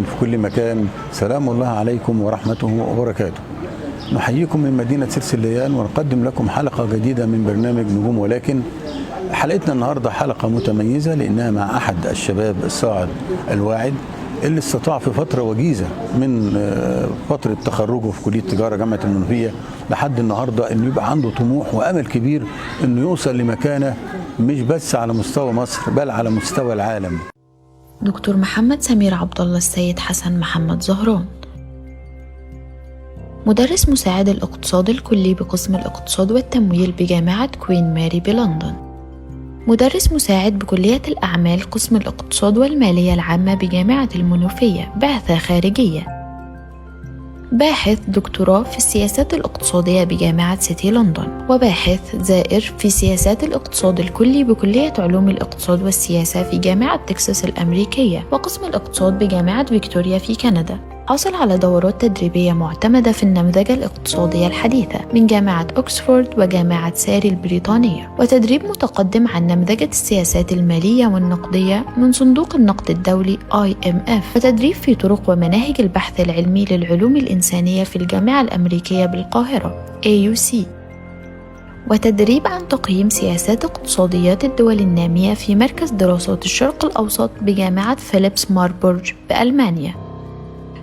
في كل مكان، سلام الله عليكم ورحمته وبركاته. نحييكم من مدينة سرسليان ونقدم لكم حلقة جديدة من برنامج نجوم. ولكن حلقتنا النهاردة حلقة متميزة لأنها مع أحد الشباب الصاعد الواعد اللي استطاع في فترة وجيزة من فترة تخرجه في كلية تجارة جامعة المنوفية لحد النهاردة إنه يبقى عنده طموح وأمل كبير إنه يوصل لمكانة مش بس على مستوى مصر بل على مستوى العالم. دكتور محمد سمير عبد الله السيد حسن محمد زهران، مدرس مساعد الاقتصاد الكلي بقسم الاقتصاد والتمويل بجامعة كوين ماري بلندن، مدرس مساعد بكلية الأعمال قسم الاقتصاد والمالية العامة بجامعة المنوفية بعثة خارجية، باحث دكتوراه في السياسات الاقتصادية بجامعة سيتي لندن، وباحث زائر في سياسات الاقتصاد الكلي بكلية علوم الاقتصاد والسياسة في جامعة تكساس الأمريكية وقسم الاقتصاد بجامعة فيكتوريا في كندا. حصل على دورات تدريبية معتمدة في النمذجة الاقتصادية الحديثة من جامعة أكسفورد وجامعة ساري البريطانية، وتدريب متقدم عن نمذجة السياسات المالية والنقدية من صندوق النقد الدولي IMF، وتدريب في طرق ومناهج البحث العلمي للعلوم الإنسانية في الجامعة الأمريكية بالقاهرة AUC، وتدريب عن تقييم سياسات اقتصاديات الدول النامية في مركز دراسات الشرق الأوسط بجامعة فيليبس ماربورج بألمانيا.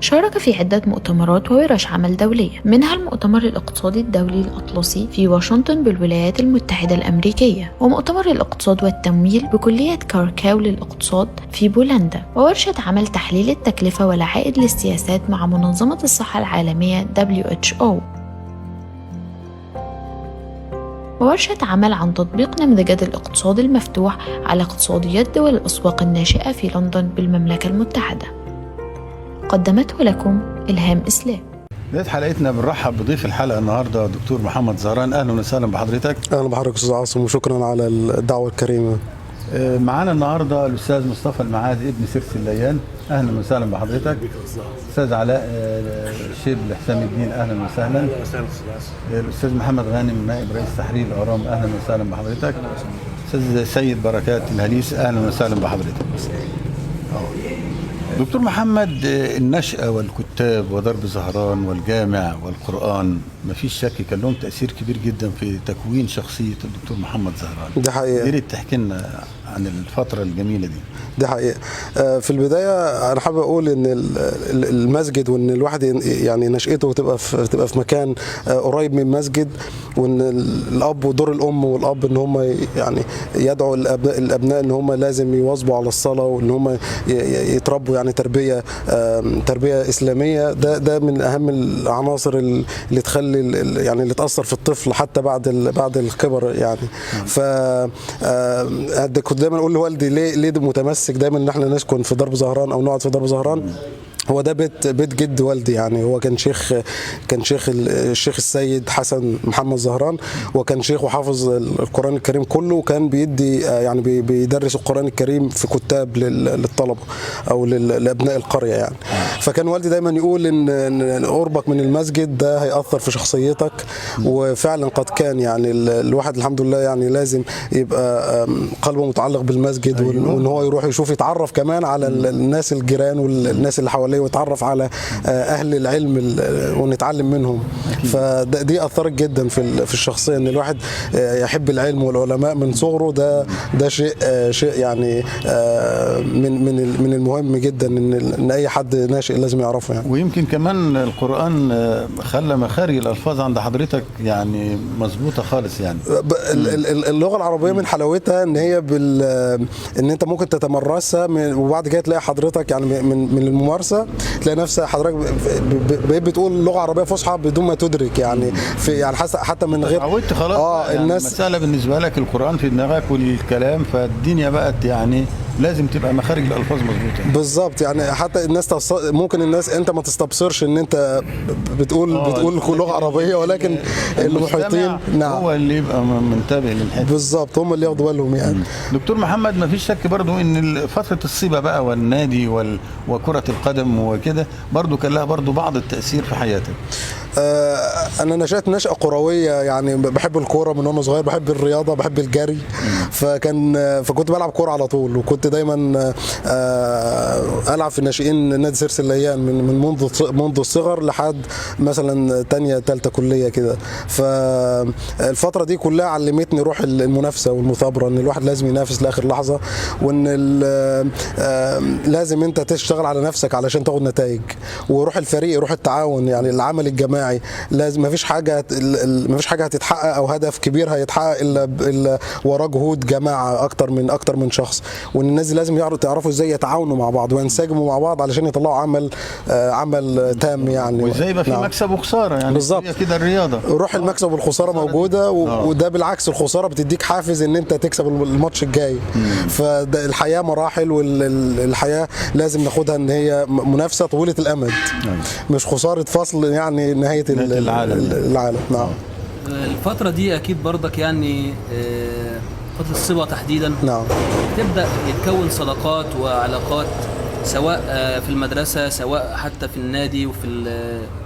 شارك في عدة مؤتمرات وورش عمل دولية، منها المؤتمر الاقتصادي الدولي الأطلسي في واشنطن بالولايات المتحدة الأمريكية، ومؤتمر الاقتصاد والتمويل بكلية كاركاو للاقتصاد في بولندا، وورشة عمل تحليل التكلفة والعائد للسياسات مع منظمة الصحة العالمية WHO، وورشة عمل عن تطبيق نمذجة الاقتصاد المفتوح على اقتصاديات دول الأسواق الناشئة في لندن بالمملكة المتحدة. قدمته لكم إلهام إسلام. بداية حلقتنا بنرحب بضيف الحلقة النهاردة دكتور محمد زهران. أهلا وسهلا بحضرتك. أهلا بحضرتك أستاذ عاصم وشكرا على الدعوة الكريمة. معانا النهاردة الأستاذ مصطفى المعادي ابن سرسليان. أهلا وسهلا بحضرتك. أستاذ علاء شبل حسام الدين. أهلا وسهلا. الأستاذ محمد غانم نائب رئيس تحرير الأهرام. أهلا وسهلا بحضرتك. أستاذ سيد بركات الهليس. أهلا وسهلا بحضرتك. دكتور محمد، النشأة والكتاب وضرب زهران والجامع والقرآن مفيش شك كان لهم تأثير كبير جدا في تكوين شخصية الدكتور محمد زهران. دي حقيقة. يا ريت تحكي لنا عن الفترة الجميلة دي. دي حقيقة. في البداية أنا حابب أقول إن المسجد وإن الواحد يعني نشأته تبقى في مكان قريب من مسجد، وإن الأب ودور الأم والأب إن هم يعني يدعوا الأبناء إن هم لازم يواظبوا على الصلاة وإن هم يتربوا يعني تربية إسلامية. ده من أهم العناصر اللي تخلي يعني اللي تأثر في الطفل حتى بعد الكبر يعني. كنت دايما أقول لوالدي ليه متمسك دايما ان احنا نسكن في درب زهران او نقعد في درب زهران. هو ده بيت جد والدي، يعني هو كان شيخ الشيخ السيد حسن محمد زهران، وكان شيخ وحافظ القرآن الكريم كله، وكان بيدي يعني بيدرس القرآن الكريم في كتاب للطلبة او لابناء القرية يعني. فكان والدي دايما يقول ان قربك من المسجد ده هيأثر في شخصيتك، وفعلا قد كان يعني الواحد الحمد لله يعني لازم يبقى قلبه متعلق بالمسجد، وان هو يروح يشوف يتعرف كمان على الناس الجيران والناس اللي حواليه ويتعرف على أهل العلم ونتعلم منهم. فدي أثرت جدا في الشخصية إن الواحد يحب العلم والعلماء من صغره. ده شيء يعني من المهم جدا إن أي حد ناشئ لازم يعرفه يعني. ويمكن كمان القرآن خلى مخارج الألفاظ عند حضرتك يعني مظبوطة خالص يعني. اللغة العربية من حلاوتها إن هي إن أنت ممكن تتمرسها وبعد كده تلاقي حضرتك يعني من الممارسة تلاقي نفسك حضرتك بقيت بتقول لغه عربيه فصحى بدون ما تدرك يعني في يعني حتى من غير عودت خلاص. يعني الناس المساله بالنسبه لك القران في دماغك والكلام، فالدنيا بقت يعني لازم تبقى مخارج الالفاظ مظبوطه بالظبط. يعني حتى الناس ممكن الناس انت ما تستبصرش ان انت بتقول لغه عربيه، ولكن المحيطين نعم هو اللي يبقى منتبه للحته بالظبط، هم اللي ياخدوا بالهم يعني. دكتور محمد، ما فيش شك برضو ان فتره الصيبه بقى والنادي وكره القدم وكده برضو كان لها برضو بعض التاثير في حياتك. انا نشأت نشأة كرويه، يعني بحب الكوره من وانا صغير، بحب الرياضه، بحب الجري. فكنت بلعب كوره على طول، وكنت دايما العب في الناشئين نادي سيرس الليان منذ الصغر لحد مثلا تانية تالتة كليه كده. فالفتره دي كلها علمتني روح المنافسه والمثابره، ان الواحد لازم ينافس لاخر لحظه، وان لازم انت تشتغل على نفسك علشان تاخد نتائج، وروح الفريق، روح التعاون، يعني العمل الجماعي. لازم مفيش حاجه هتتحقق او هدف كبير هيتحقق الا وراه جهود جماعه اكتر من شخص، وان الناس لازم يعرفوا ازاي يتعاونوا مع بعض وينسجموا مع بعض علشان يطلعوا عمل تام يعني. وازاي يبقى في مكسب وخساره، يعني بالظبط كده الرياضه روح المكسب والخساره موجوده، وده بالعكس الخساره بتديك حافز ان انت تكسب الماتش الجاي. فالحياه مراحل، والحياه لازم ناخدها ان هي منافسه طويله الامد، مش خساره فصل يعني نهايه العالم. نعم. الفتره دي اكيد برضك يعني فتره الصبا تحديدا، نعم، تبدا يتكون صداقات وعلاقات، سواء في المدرسه سواء حتى في النادي وفي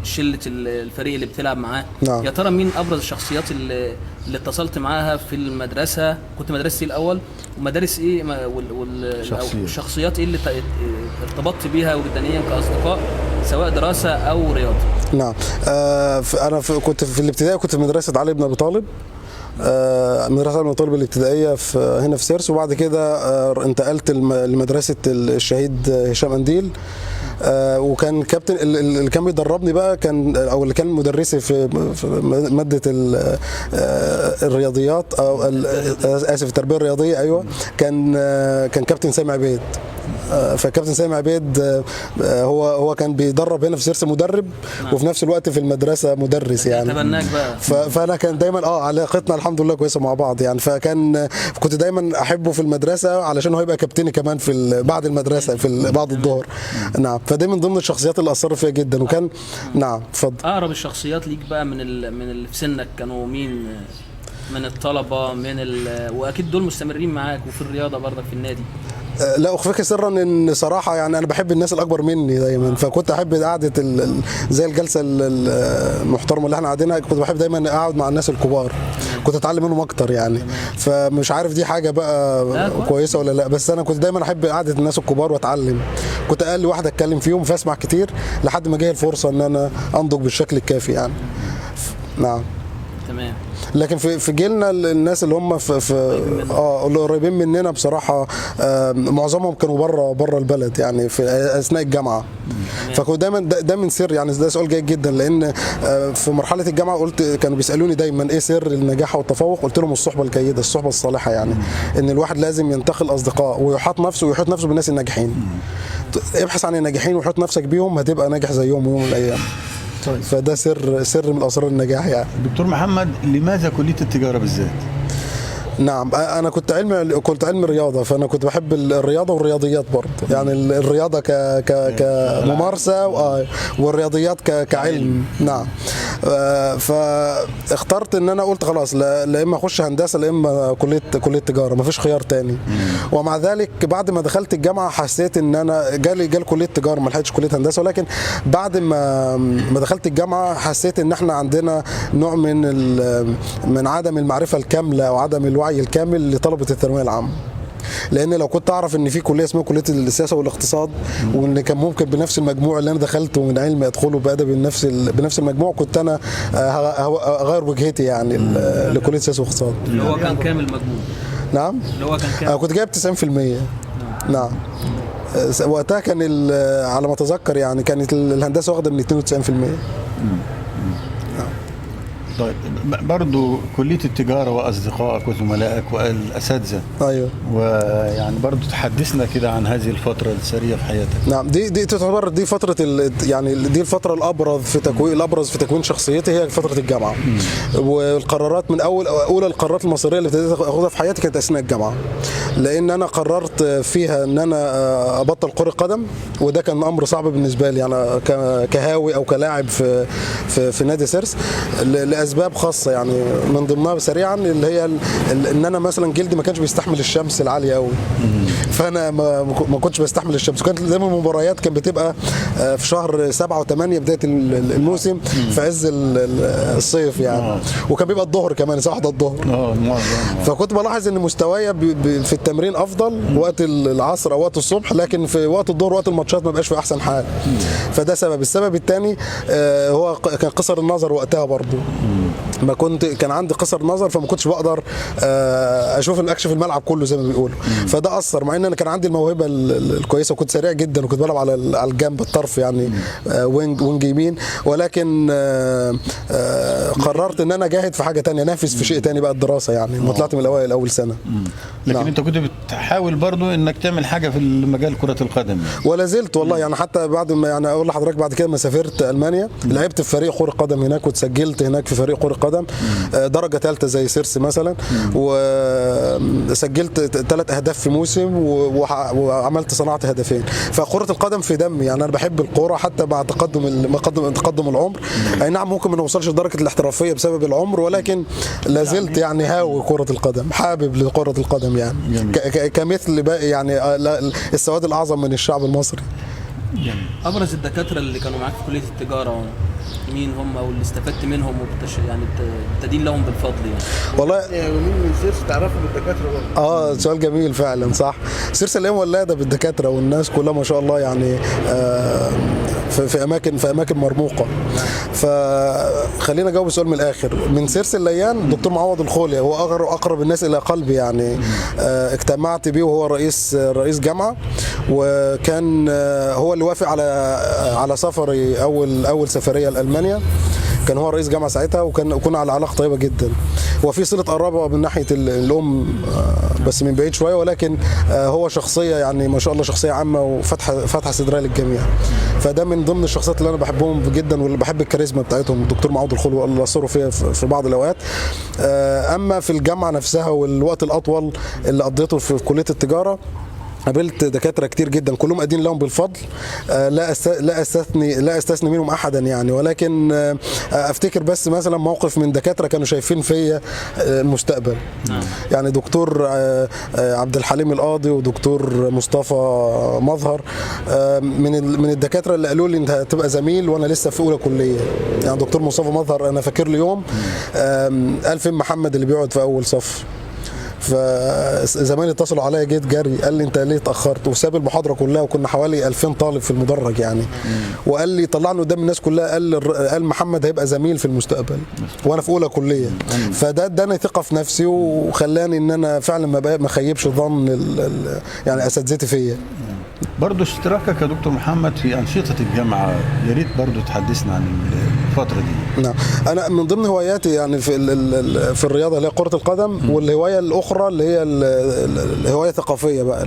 شله الفريق اللي بتلعب معاه. نعم. يا ترى مين ابرز الشخصيات اللي اتصلت معاها في المدرسه؟ كنت مدرستي الاول، ومدارس ايه والشخصيات ايه اللي ارتبطت بيها وجدانيا كاصدقاء، سواء دراسه او رياضه؟ نعم. انا كنت في الابتدائي كنت في مدرسه علي بن ابي طالب، مدرسة علي بن ابي طالب الابتدائيه هنا في سيرس، وبعد كده انتقلت لمدرسه الشهيد هشام قنديل. وكان كابتن اللي كان بيدربني بقى اللي كان مدرسي في ماده الرياضيات، او اسف التربيه الرياضيه، ايوه، كان كابتن سامي عبيد. فكابتن سامي عبيد هو كان بيدرب هنا في سيرس مدرب، وفي نفس الوقت في المدرسه مدرس يعني. تبناك بقى. فانا كان دايما علاقتنا الحمد لله كويسه مع بعض يعني. كنت دايما احبه في المدرسه علشان هو يبقى كابتني كمان بعد المدرسه في بعد الظهر. نعم. فده من ضمن الشخصيات اللي اثرت فيها جدا. وكان نعم. اتفضل. اقرب الشخصيات ليك بقى من اللي في سنك كانوا مين؟ من الطلبه، واكيد دول مستمرين معاك وفي الرياضه برضك في النادي. لا اخفيك سرا ان صراحه يعني انا بحب الناس الاكبر مني دايما، فكنت احب قعده زي الجلسه المحترمه اللي احنا قاعدينها، كنت بحب دايما اقعد مع الناس الكبار، كنت اتعلم منهم اكتر يعني. فمش عارف دي حاجه بقى كويسه ولا لا، بس انا كنت دايما احب قعده الناس الكبار واتعلم. كنت اقل واحد اتكلم فيهم فاسمع كتير لحد ما جه الفرصه ان انا انضج بالشكل الكافي يعني. نعم. تمام. لكن في جيلنا الناس اللي هم اللي قريبين مننا بصراحه معظمهم كانوا بره البلد يعني في اثناء الجامعه. فكنت دايما ده من سر يعني. ده سؤال جيد جدا، لان في مرحله الجامعه كانوا بيسالوني دايما ايه سر النجاح والتفوق. قلت لهم الصحبه الجيده، الصحبه الصالحه يعني. ان الواحد لازم ينتقي الاصدقاء ويحاط نفسه بالناس الناجحين. ابحث عن الناجحين وحط نفسك بيهم، هتبقى ناجح زيهم يوم من الايام. طيب. فده سر من اسرار النجاح يعني. دكتور محمد، لماذا كليه التجاره بالذات؟ نعم، انا كنت علم رياضه، فانا كنت بحب الرياضه والرياضيات برضه يعني. الرياضه كممارسه والرياضيات كعلم. نعم. فاخترت ان انا قلت خلاص لا اما اخش هندسه لا اما كليه تجاره، مفيش خيار تاني. ومع ذلك بعد ما دخلت الجامعه حسيت ان انا جالي كليه تجاره، ما لحقتش كليه هندسه. ولكن بعد ما دخلت الجامعه حسيت ان احنا عندنا نوع من عدم المعرفه الكامله او عدم الوعي الكامل لطلبه الثانويه العامه. لان لو كنت اعرف ان في كليه اسمها كليه السياسه والاقتصاد، وان كان ممكن بنفس المجموع اللي انا دخلته من علم ادخله بادب بنفس المجموع، كنت انا اغير وجهتي يعني لكليه السياسه والاقتصاد. اللي هو كان كامل مجموع. نعم. اللي هو كان كامل. كنت جايب 90%. نعم. وقتها كان على ما اتذكر يعني كانت الهندسه واخده من 92%. طيب، برضو كلية التجارة وأصدقائك وزملائك والأساتذة، أيوه، ويعني برضو تحدثنا كده عن هذه الفترة السرية في حياتك. نعم. دي تعتبر دي فترة يعني دي الفترة الأبرز في تكوين شخصيتي، هي فترة الجامعة. والقرارات من أولى القرارات المصيرية اللي ابتديت أخذها في حياتي كانت أثناء الجامعة، لأن أنا قررت فيها إن أنا أبطل كرة قدم، وده كان أمر صعب بالنسبة لي يعني كهاوي أو كلاعب في نادي سيرس لأسباب خاصة يعني. من ضمنها سريعا اللي هي ان انا مثلا جلدي ما كانش بيستحمل الشمس العاليه قوي، فانا ما كنتش بستحمل الشمس. كانت دايما المباريات كانت بتبقى في شهر 7 و8 بدايه الموسم في عز الصيف يعني، وكان بيبقى الظهر كمان الساعه 1 الظهر. فكنت بلاحظ ان مستوايا في التمرين افضل وقت العصر او وقت الصبح، لكن في وقت الظهر وقت الماتشات ما بقاش في احسن حال. فده سبب. السبب الثاني هو كان قصر النظر وقتها برضو. ما كان عندي قصر نظر، فما كنتش بقدر اكشف الملعب كله زي ما بيقولوا. فده اثر، مع ان انا كان عندي الموهبه الكويسه وكنت سريع جدا وكنت بلعب على الجنب الطرف يعني وينج يمين، ولكن قررت ان انا اجاهد في حاجه ثانيه، انافس في شيء ثاني بقى الدراسه يعني. ما طلعت من الاوائل اول سنه. لكن نعم. انت كنت بتحاول برضو انك تعمل حاجه في مجال كره القدم يعني. ولا زلت والله يعني، حتى بعد ما يعني اقول لحضرتك بعد كده ما سافرت المانيا لعبت في فريق كره قدم هناك، واتسجلت هناك في فريق كره قدم درجه ثالثه زي سيرس مثلا، وسجلت 3 اهداف في موسم وعملت صناعه هدفين. فكره القدم في دمي يعني، انا بحب الكوره حتى مع تقدم العمر. اي نعم ممكن ما نوصلش لدرجه الاحترافيه بسبب العمر، ولكن لا زلت يعني هاوي كره القدم، حابب لكره القدم يعني كمثل باقي يعني السواد الاعظم من الشعب المصري. ابرز الدكاتره اللي كانوا معاك في كليه التجاره مين هم، واللي استفدت منهم يعني تدين لهم بالفضل يعني؟ والله مين من سيرس تعرفوا بالدكاتره؟ سؤال جميل فعلا صح. سيرس الايام ولاده بالدكاتره، والناس كلها ما شاء الله يعني في اماكن مرموقه. فخلينا اجاوب السؤال من الاخر. من سيرس الليان دكتور معوض الخولي، هو اقرب الناس الى قلبي يعني. اجتمعت بيه وهو رئيس جامعه، وكان هو اللي وافق على سفري اول سفريه لالمانيا. كان هو رئيس جامعه ساعتها، وكنا على علاقه طيبه جدا، وفي صله قرابه من ناحيه الام بس من بعيد شويه، ولكن هو شخصيه يعني ما شاء الله، شخصيه عامه وفتحه صدرها للجميع. فده من ضمن الشخصيات اللي انا بحبهم جدا، واللي بحب الكاريزما بتاعتهم. الدكتور معوض الخولي الله يستره فيها في بعض الاوقات. اما في الجامعه نفسها والوقت الاطول اللي قضيته في كليه التجاره، قابلت دكاتره كتير جدا كلهم ادين لهم بالفضل. لا استثني منهم احدا يعني، ولكن افتكر بس مثلا موقف من دكاتره كانوا شايفين فيا المستقبل. يعني دكتور عبد الحليم القاضي ودكتور مصطفى مظهر من الدكاتره اللي قالوا لي انت هتبقى زميل وانا لسه في اولى كليه. يعني دكتور مصطفى مظهر انا فاكر له يوم قال فين محمد اللي بيقعد في اول صف. فزمايلي اتصلوا عليا، جيت جري قال لي انت ليه اتاخرت، وساب المحاضره كلها، وكنا حوالي 2000 طالب في المدرج يعني. وقال لي طلعني قدام الناس كلها، قال محمد هيبقى زميل في المستقبل وانا في اولى كليه. فده اداني ثقه في نفسي، وخلاني ان انا فعلا ما اخيبش ظن يعني اساتذتي فيا. برضه اشتراكك يا دكتور محمد في انشطه الجامعه، يا ريت برضه تحدثنا عن الفتره دي. نعم، انا من ضمن هواياتي يعني في الرياضه اللي هي كره القدم، والهوايه الاخرى اللي هي الهوايه الثقافيه بقى،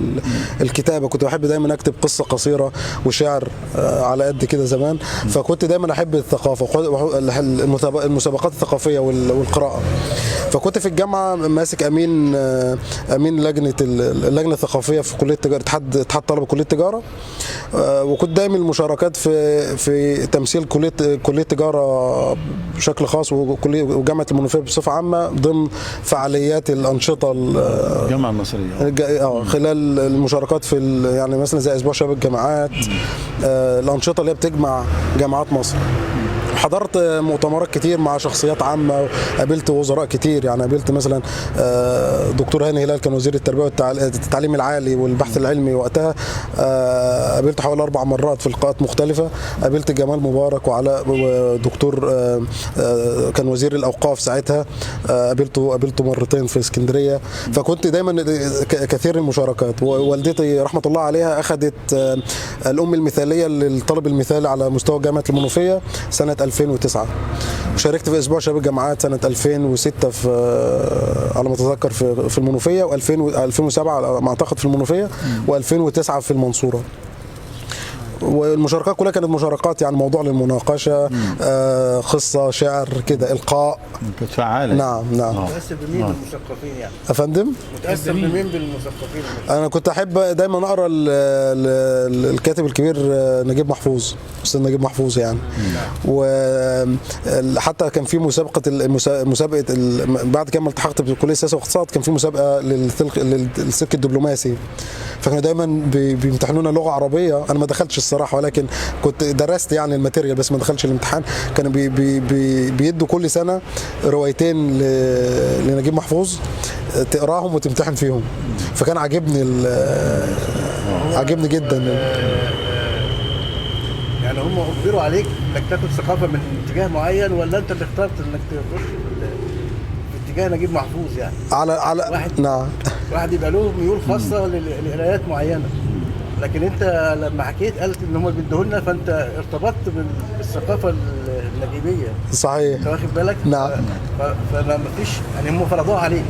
الكتابه. كنت بحب دايما اكتب قصه قصيره وشعر على قد كده زمان. فكنت دايما احب الثقافه، المسابقات الثقافيه والقراءه. فكنت في الجامعه ماسك امين اللجنه الثقافيه في كليه التجاره، اتحاد طلبه كليه التجاره. وكنت دايما المشاركات في تمثيل كليه التجاره بشكل خاص، وجامعه المنوفيه بصفه عامه ضمن فعاليات الانشطه الجامعه المصريه خلال المشاركات في يعني مثلا زي اسبوع شباب الجامعات، الانشطه اللي هي بتجمع جامعات مصر. حضرت مؤتمرات كتير مع شخصيات عامه، قابلت وزراء كتير يعني. قابلت مثلا دكتور هاني هلال كان وزير التربيه والتعليم العالي والبحث العلمي وقتها، قابلت حوالي 4 مرات في لقاءات مختلفه. قابلت جمال مبارك وعلاء، ودكتور كان وزير الاوقاف ساعتها، قابلته مرتين في اسكندريه. فكنت دايما كثير المشاركات. ووالدتي رحمه الله عليها اخذت الام المثاليه للطالب المثالي على مستوى جامعه المنوفيه سنه 2009. وشاركت في اسبوع شباب الجامعات سنه 2006 على ما اتذكر في المنوفيه، و2007 على ما اعتقد في المنوفيه، و2009 في المنصوره. والمشاركات كلها كانت مشاركات يعني موضوع للمناقشه، قصه، شعر كده، القاء. كانت فعاله. نعم. متاثر بمين بالمثقفين يعني؟ افندم، متاثر بمين بالمثقفين؟ انا كنت احب دايما اقرا الكاتب الكبير نجيب محفوظ، استاذ نجيب محفوظ يعني. وحتى كان في مسابقه بعد كده التحقت بكليه السياسه والاقتصاد، كان في مسابقه للسلك الدبلوماسي، فكانوا دايما بيمتحنونا لغه عربيه. انا ما دخلتش الصراحه، ولكن كنت درست يعني الماتيريال بس ما دخلتش الامتحان. كانوا بيدوا كل سنه روايتين لنجيب محفوظ تقراهم وتمتحن فيهم، فكان عجبني جدا. يعني هم اجبروا عليك انك تاخد ثقافه من اتجاه معين، ولا انت اللي اخترت انك تخش في اتجاه نجيب محفوظ يعني؟ على واحد نعم، واحد يبقى له ميول خاصه لقرايات معينه، لكن انت لما حكيت قالت ان هم بيدوه لنا، فانت ارتبطت بالثقافه النجيبيه. صحيح. انت واخد بالك؟ نعم. فما فيش يعني هم فرضوها عليك.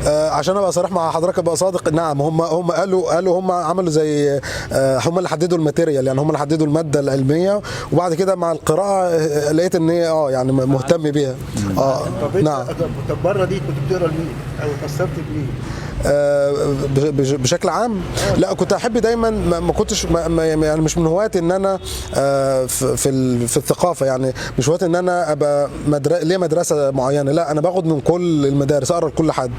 عشان ابقى صريح مع حضرتك، ابقى صادق، نعم هم قالوا هم عملوا زي هم اللي حددوا الماتيريال، يعني هم اللي حددوا الماده العلميه، وبعد كده مع القراءه لقيت ان هي يعني مهتم بيها. نعم. طب بره دي كنت بتقرا لمين او اتاثرت بمين؟ بشكل عام لا، كنت احب دايما ما كنتش يعني مش من هواة ان انا في الثقافه، يعني مش هواة ان انا ابقى ليه مدرسه معينه، لا انا باخد من كل المدارس، اقرا لكل حد.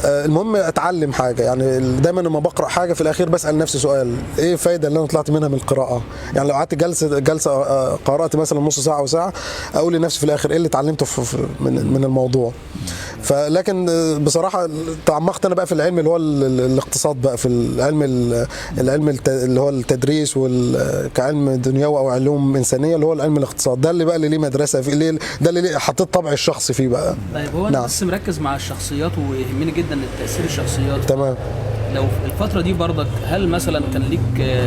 المهم اتعلم حاجه، يعني دايما لما بقرا حاجه في الاخير بسال نفسي سؤال: ايه الفايده اللي انا طلعت منها من القراءه؟ يعني لو قعدت جلسه قرات مثلا نص ساعه او ساعه، اقول لنفسي في الاخر ايه اللي اتعلمته من الموضوع. فلكن بصراحه تعمقت انا بقى في العلم اللي هو الاقتصاد، بقى في العلم اللي هو التدريس كعلم دنيوي او علوم انسانيه، اللي هو العلم الاقتصاد. ده اللي بقى اللي ليه مدرسه فيه، ده اللي حطيت طبع الشخصي فيه بقى. طيب هو انا بس مركز مع الشخصيات، ويهمني جدا تاثير الشخصيات. تمام. لو الفتره دي برضك هل مثلا كان ليك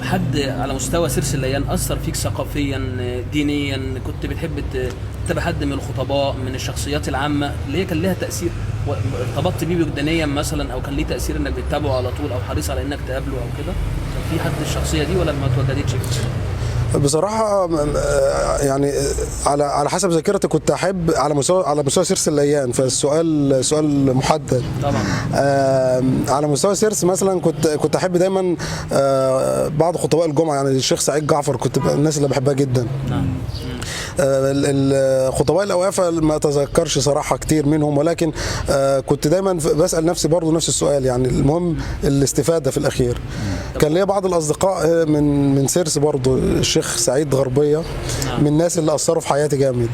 حد على مستوى سيرس الليان اثر فيك ثقافيا دينيا، كنت بتحب تتابع حد من الخطباء من الشخصيات العامه اللي هي كان لها تاثير ارتبطت بيه وجدانيا مثلا، او كان ليه تاثير انك بتتابعه على طول او حريص على انك تقابله او كده؟ كان في حد الشخصيه دي ولا ما اتوجدتش؟ بصراحة يعني على حسب ذاكرتي كنت أحب على مستوى سيرس الليان، فالسؤال سؤال محدد طبعا. على مستوى سيرس مثلا كنت أحب دايما بعض خطباء الجمعة، يعني الشيخ سعيد جعفر كنت الناس اللي بحبها جدا. نعم. خطباء الأوقاف ما أتذكرش صراحة كتير منهم، ولكن كنت دايما بسأل نفسي برضو نفس السؤال، يعني المهم الاستفادة في الأخير. كان ليا بعض الأصدقاء من سيرس برضو، الشيخ سعيد غربية من الناس اللي أثروا في حياتي جامد.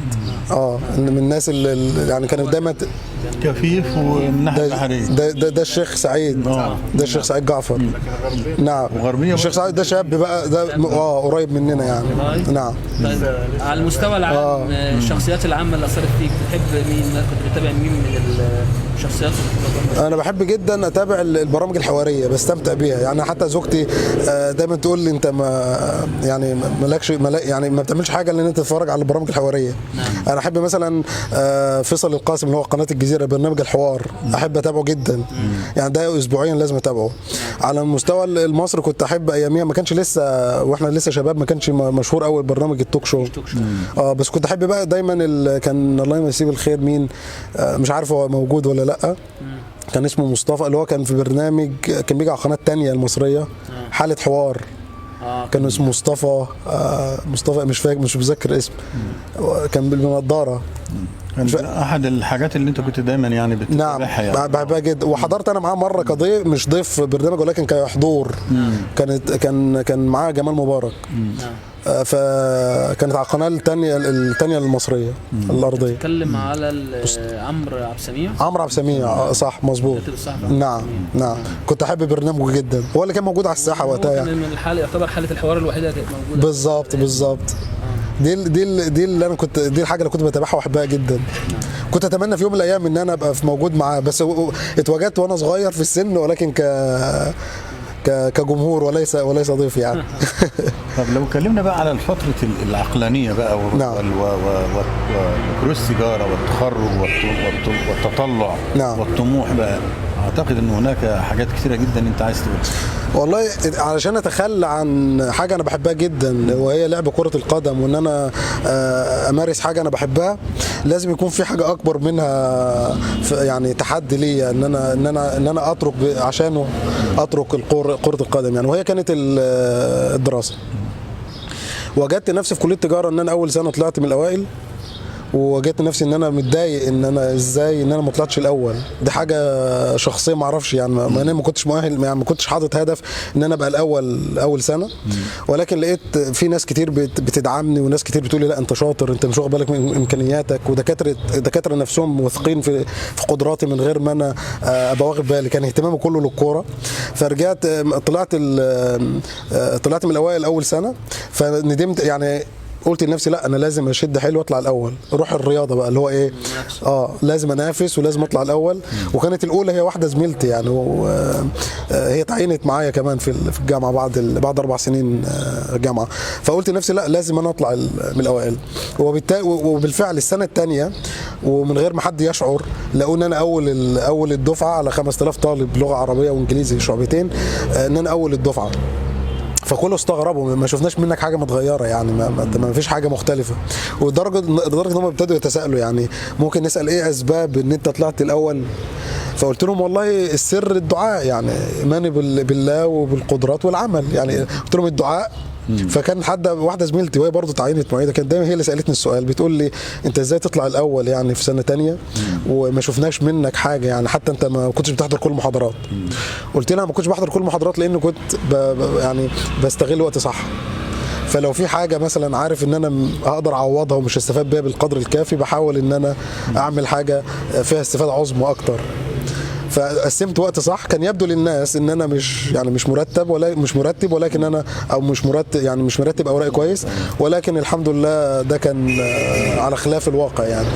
من الناس اللي يعني كانت دايما كفيف ومن ناحية البحرية. ده الشيخ سعيد، ده الشيخ سعيد جعفر. نعم. وغربية الشيخ سعيد ده شاب بقى، ده قريب مننا يعني. نعم. طيب على المستوى العام الشخصيات العامة اللي أثرت فيك بتحب مين؟ كنت بتتابع مين من الشخصيات؟ أنا بحب جدا أتابع البرامج الحوارية، بستمتع بيها. يعني حتى زوجتي دايما تقول لي أنت يعني مالكش يعني ما بتعملش حاجة إن أنت تتفرج على البرامج الحوارية. أنا أحب مثلا فيصل القاسم اللي هو قناة الجزيرة، برنامج الحوار، أحب أتابعه جدا. يعني ده أسبوعيا لازم أتابعه. على المستوى المصري كنت أحب أياميها، ما كانش لسه وإحنا لسه شباب، ما كانش مشهور قوي برنامج التوك شو. بس كنت أحب بقى دايما كان الله يمسيه بالخير مين، مش عارف هو موجود ولا لأ، كان اسمه مصطفى، اللي هو كان في برنامج كان بيجي على القناة التانية المصرية، حالة حوار. كان اسمه مصطفى مش فاكر، مش متذكر اسم، كان بالنضارة. احد الحاجات اللي انت كنت دايما يعني بتتابعها. نعم. يعني بحبها جدا، وحضرت انا معاه مره كضيف، مش ضيف برنامج ولكن كحضور. كان معاه جمال مبارك. فكانت على القناه الثانيه المصريه الارضيه. بتتكلم على عمرو عبد السميع. عمرو عبد السميع، صح مظبوط. نعم. كنت احب برنامجه جدا، هو اللي كان موجود على الساحه وقتها يعني. من الحاله يعتبر حاله الحوار الوحيده كانت موجوده. بالظبط. دي اللي انا كنت، دي الحاجه اللي كنت بتابعها واحبها جدا. كنت اتمنى في يوم من الايام ان انا ابقى موجود معاه، بس اتواجدت وانا صغير في السن، ولكن كجمهور وليس ضيف يعني. طب لو اتكلمنا بقى على الفترة العقلانية بقى وكروس السيجارة والتخرج والتطلع والطموح بقى، اعتقد ان هناك حاجات كثيره جدا انت عايز تقولها. والله علشان اتخلى عن حاجه انا بحبها جدا وهي لعب كره القدم، وان انا امارس حاجه انا بحبها، لازم يكون في حاجه اكبر منها، يعني تحدي ليا ان انا اترك عشانه اترك كره القدم يعني، وهي كانت الدراسه. وجدت نفسي في كليه تجاره ان انا اول سنه طلعت من الاوائل، وجدت نفسي ان انا متضايق ان انا ازاي ان انا ما طلعتش الاول. دي حاجه شخصيه ما اعرفش يعني، انا ما كنتش مؤهل يعني، ما كنتش حاطط هدف ان انا ابقى الاول اول سنه. ولكن لقيت في ناس كتير بتدعمني، وناس كتير بتقول لي لا انت شاطر، انت مش واخد بالك من امكانياتك، ودكاتره نفسهم واثقين في قدراتي من غير ما انا ابقى واخد بالي. كان اهتمامي كله للكوره. فرجعت طلعت من الاوائل اول سنه، فندمت يعني، قلت لنفسي لا انا لازم اشد حيل واطلع الاول. روح الرياضه بقى اللي هو ايه، لازم انافس ولازم اطلع الاول. وكانت الاولى هي واحده زميلتي يعني، هي تعينت معايا كمان في الجامعه بعد 4 سنين جامعه. فقلت لنفسي لا لازم انا اطلع من الاوائل. وبالفعل السنه الثانيه ومن غير ما حد يشعر لقوا ان انا اول الدفعه على 5000 طالب لغه عربيه وانجليزي شعبتين، ان انا اول الدفعه. فكله استغربوا، ما شفناش منك حاجه متغيره يعني، ما فيش حاجه مختلفه. لدرجه ان هم ابتدوا يتساءلوا يعني ممكن نسال ايه اسباب ان انت طلعت الاول. فقلت لهم والله السر الدعاء يعني، ايماني بالله وبالقدرات والعمل يعني. قلت لهم الدعاء. فكان واحده زميلتي وهي برضه تعينت معيده، كانت دايما هي اللي سالتني السؤال، بتقول لي انت ازاي تطلع الاول يعني في سنه ثانيه وما شفناش منك حاجه يعني، حتى انت ما كنتش بتحضر كل المحاضرات. قلت لها ما كنتش بحضر كل المحاضرات لان كنت يعني بستغل وقتي صح. فلو في حاجه مثلا عارف ان انا اقدر اعوضها ومش هستفاد بيها بالقدر الكافي، بحاول ان انا اعمل حاجه فيها استفاده عظمى اكتر. فقسمت وقت صح. كان يبدو للناس ان انا مش مرتب ولكن انا مش مرتب اوراقي كويس، ولكن الحمد لله ده كان على خلاف الواقع يعني.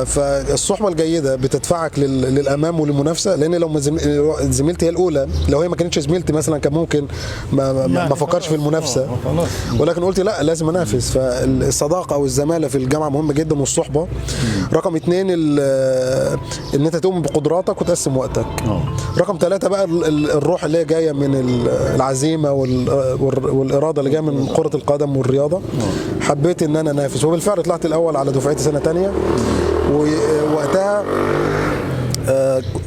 فالصحبه الجيده بتدفعك للامام وللمنافسه، لان لو زميلتي هي الاولى، لو هي ما كانتش زميلتي مثلا كان ممكن ما افكرش في المنافسه. ولكن قلت لا لازم انافس. فالصداقه او الزماله في الجامعه مهمه جدا، والصحبه. رقم 2 ان انت تؤمن بقدراتك وتقسم وقتك. رقم 3 بقى الروح اللي هي جايه من العزيمه والاراده اللي جايه من كره القدم والرياضه. حبيت ان انا انافس، وبالفعل طلعت الاول على دفعتي سنه ثانيه. ووقتها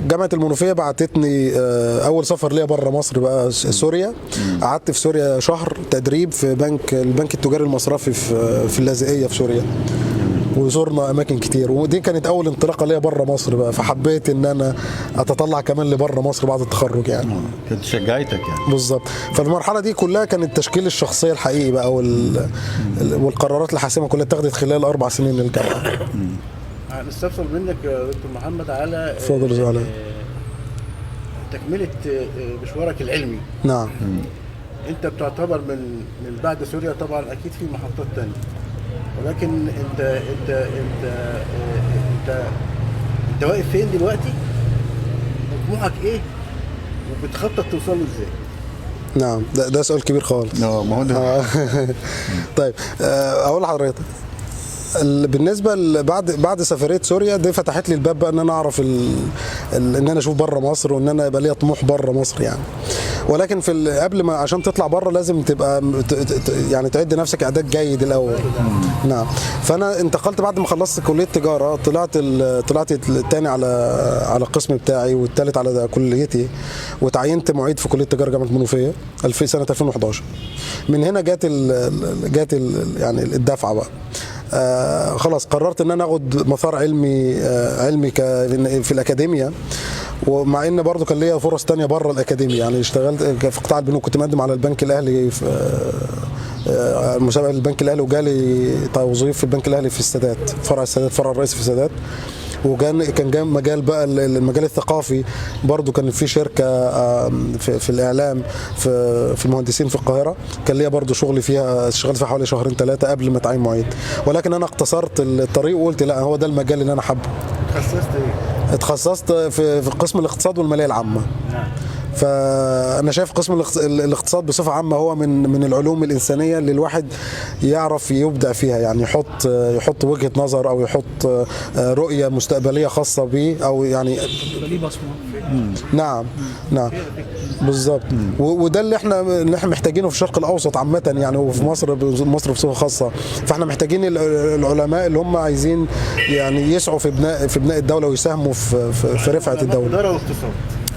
جامعه المنوفيه بعتتني اول سفر ليا بره مصر بقى سوريا. قعدت في سوريا شهر تدريب في البنك التجاري المصرفي في اللاذقيه في سوريا، وزورنا اماكن كتير. ودي كانت اول انطلاقه ليا بره مصر بقى، فحبيت ان انا اتطلع كمان لبره مصر بعد التخرج يعني. كانت شجعتك يعني. بالظبط. فالمرحله دي كلها كانت تشكيل الشخصيه الحقيقي بقى، والقرارات الحاسمه كلها اتخذت خلال 4 سنين الجامعه. هنستفسر منك يا دكتور محمد على اتفضل على تكمله مشوارك العلمي. نعم. انت بتعتبر من بعد سوريا طبعا اكيد في محطات ثانيه، ولكن انت واقف فين دلوقتي؟ وطموحك ايه؟ وبتخطط توصل له ازاي؟ نعم، ده سؤال كبير خالص. ما هو ده. طيب اقول لحضرتك، بالنسبه بعد سفريه سوريا دي فتحت لي الباب بقى ان انا اعرف ان انا اشوف بره مصر، وان انا يبقى ليا طموح بره مصر يعني. ولكن قبل ما عشان تطلع بره لازم تبقى يعني تعد نفسك اعداد جيد الاول. نعم. فانا انتقلت بعد ما خلصت كليه تجاره، طلعت الثاني على القسم بتاعي، والثالث على كليتي، وتعينت معيد في كليه تجاره جامعه المنوفيه في سنه 2011. من هنا جات يعني الدفعه بقى. خلاص قررت ان انا اخد مسار علمي في الاكاديميه. ومع ان برضو كان ليا فرص تانية بره الاكاديميه يعني، اشتغلت في قطاع البنوك، كنت مقدم على البنك الاهلي في مسابقه البنك الاهلي، وجالي توظيف في البنك الاهلي في السادات، فرع الرئيسي في السادات. وكان جاي مجال بقى المجال الثقافي برضو، كان في شركه في الاعلام في المهندسين في القاهره، كان ليا برضو شغلي فيها، اشتغلت فيها حوالي 2-3 شهور قبل ما اتعين معيد. ولكن انا اختصرت الطريق وقلت لا هو ده المجال اللي انا حابه. اتخصصت ايه؟ اتخصصت في قسم الاقتصاد والماليه العامه. فانا شايف قسم الاقتصاد بصفه عامه هو من العلوم الانسانيه اللي الواحد يعرف يبدع فيها، يعني يحط وجهه نظر او يحط رؤيه مستقبليه خاصه بيه، او يعني ليه بصمه. نعم بالظبط. وده اللي احنا محتاجينه في الشرق الاوسط عامه يعني، وفي مصر بصفه خاصه. فاحنا محتاجين العلماء اللي هم عايزين يعني يسعوا في بناء الدوله ويساهموا في رفعه الدوله. اداره واقتصاد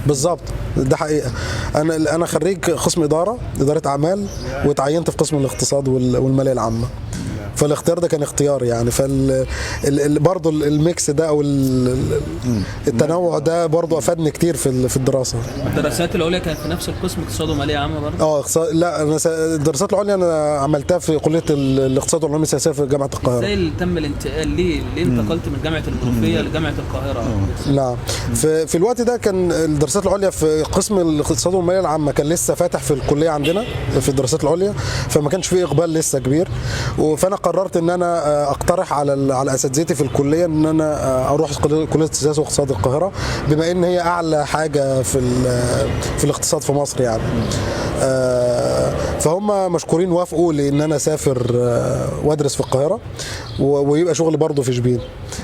بالظبط، ده حقيقه. انا خريج قسم اداره اعمال، واتعينت في قسم الاقتصاد والماليه العامه. فالاختيار ده كان اختياري يعني. برضه الميكس ده او التنوع ده برضه افادني كتير في الدراسه. الدراسات العليا كانت في نفس القسم اقتصاد وماليه عامه برضه؟ لا انا الدراسات العليا انا عملتها في كليه الاقتصاد والعلوم السياسيه في جامعه القاهره. ازاي اللي تم الانتقال ليه انتقلت من جامعه المنوفيه لجامعه القاهره؟ نعم، في الوقت ده كان الدراسات العليا في قسم الاقتصاد والماليه العامه كان لسه فاتح في الكليه عندنا في الدراسات العليا، فما كانش فيه اقبال لسه كبير. فانا قررت ان انا اقترح على اساتذتي في الكليه ان انا اروح كليه السياسه واقتصاد القاهره، بما ان هي اعلى حاجه في الاقتصاد في مصر يعني. فهم مشكورين وافقوا لي ان انا اسافر وادرس في القاهره ويبقى شغلي برضه في شبين.